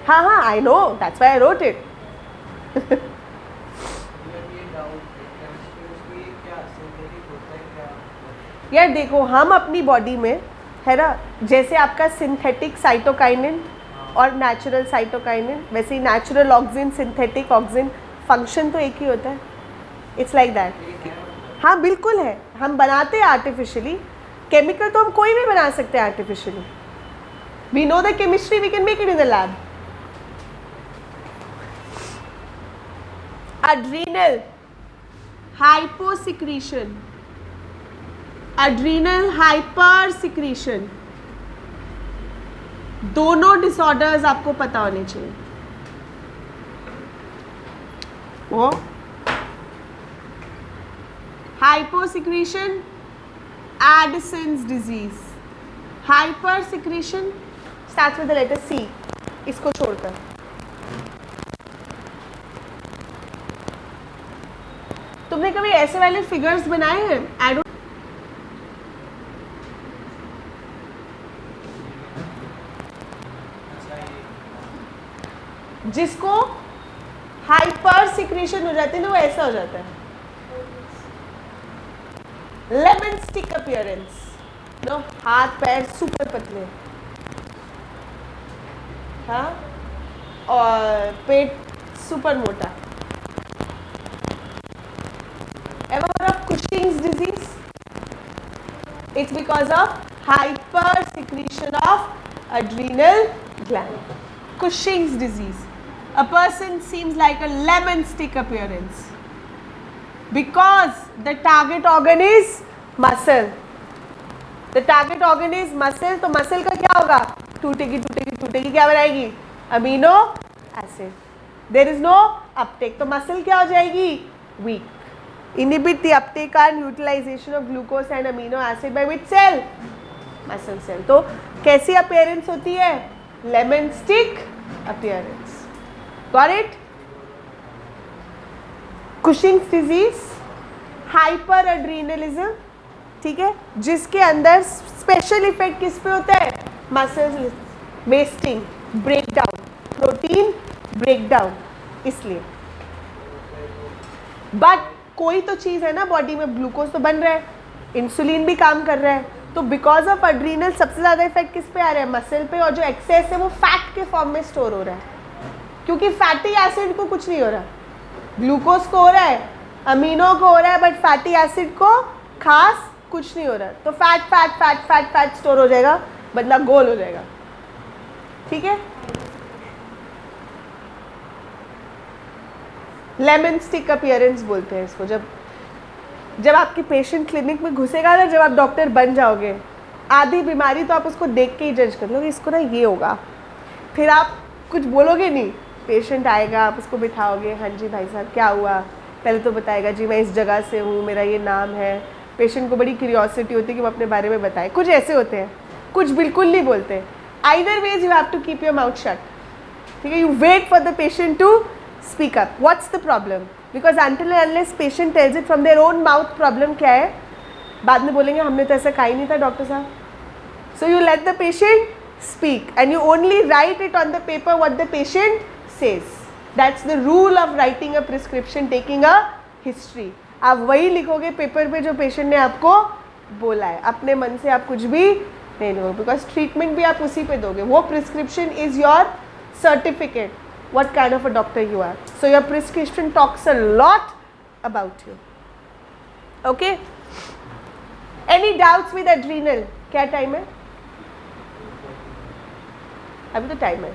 हाँ हाँ, I know, that's why I wrote it. यार देखो, हम अपनी बॉडी में है ना, जैसे आपका सिंथेटिक साइटोकाइनिन और नेचुरल साइटोकाइनिन, वैसे ही natural auxin, synthetic auxin, function तो एक ही होता है। It's like that. हाँ बिल्कुल है, हम बनाते हैं आर्टिफिशियली, केमिकल तो हम कोई भी बना सकते हैं artificially. We know the chemistry, we can make it in the lab. Adrenal hyposecretion, adrenal hyper secretion, दोनों डिसऑर्डर्स आपको पता होने चाहिए। वो hyposecretion Addison's disease, hyper secretion starts with the letter C, इसको छोड़कर। तुमने कभी ऐसे वाले फिगर्स बनाए हैं? आई डोंट, जिसको हाइपर सिक्रीशन हो जाती है ना, वो ऐसा हो जाता है। लेमन स्टिक अपीयरेंस, नो हाथ पैर सुपर पतले, हाँ, और पेट सुपर मोटा. Ever heard of Cushing's disease? It's because of hyper secretion of adrenal gland. Cushing's disease. A person seems like a lemon stick appearance because the target organ is muscle. The target organ is muscle. तो muscle का क्या होगा? टूटेगी टूटेगी टूटेगी, क्या बनाएगी? Amino acid. There is no uptake. तो muscle क्या हो जाएगी? Weak. Inhibit the uptake and utilization of glucose and amino acid by which cell? Muscle cell. तो कैसी appearance होती है? Lemon stick appearance. Got it? Cushing's disease, hyperadrenalism, ठीक है, जिसके अंदर स्पेशल इफेक्ट किस पे होता है? Muscles wasting, breakdown, protein breakdown. इसलिए बट कोई तो चीज़ है ना बॉडी में, ग्लूकोज तो बन रहा है, इंसुलिन भी काम कर रहा है, तो बिकॉज ऑफ एड्रीनल सबसे ज़्यादा इफेक्ट किस पे आ रहा है? मसल पे. और जो एक्सेस है वो फैट के फॉर्म में स्टोर हो रहा है, क्योंकि फैटी एसिड को कुछ नहीं हो रहा, ग्लूकोज को हो रहा है, अमीनो को हो रहा है, बट फैटी एसिड को खास कुछ नहीं हो रहा. तो fat fat fat fat fat store हो जाएगा, बदला गोल हो जाएगा. ठीक है. लेमन स्टिक अपीयरेंस बोलते हैं इसको. जब आपकी पेशेंट क्लिनिक में घुसेगा ना, जब आप डॉक्टर बन जाओगे, आधी बीमारी तो आप उसको देख के ही जज कर लोगे, इसको ना ये होगा. फिर आप कुछ बोलोगे नहीं, पेशेंट आएगा, आप उसको बिठाओगे, हाँ जी भाई साहब क्या हुआ, पहले तो बताएगा जी मैं इस जगह से हूँ, मेरा ये नाम है. पेशेंट को बड़ी क्यूरियोसिटी होती है कि वो अपने बारे में बताए. कुछ ऐसे होते हैं, कुछ बिल्कुल नहीं बोलते. Either ways you have to keep your mouth shut. ठीक है. You wait for the patient to speak up. What's the problem? Because until and unless patient tells it from their own mouth problem क्या है, बाद में बोलेंगे हमने तो ऐसा कहा ही नहीं था डॉक्टर साहब. So you let the patient speak and you only write it on the paper what the patient says. That's the rule of writing a prescription, taking a history. आप वही लिखोगे पेपर पे जो पेशेंट ने आपको बोला है, अपने मन से आप कुछ भी नहीं लिखोगे, बिकॉज ट्रीटमेंट भी आप उसी पे दोगे. वो prescription is your certificate what kind of a doctor you are. So your prescription talks a lot about you. Okay? Any doubts with adrenal? क्या टाइम है? अभी तो टाइम है.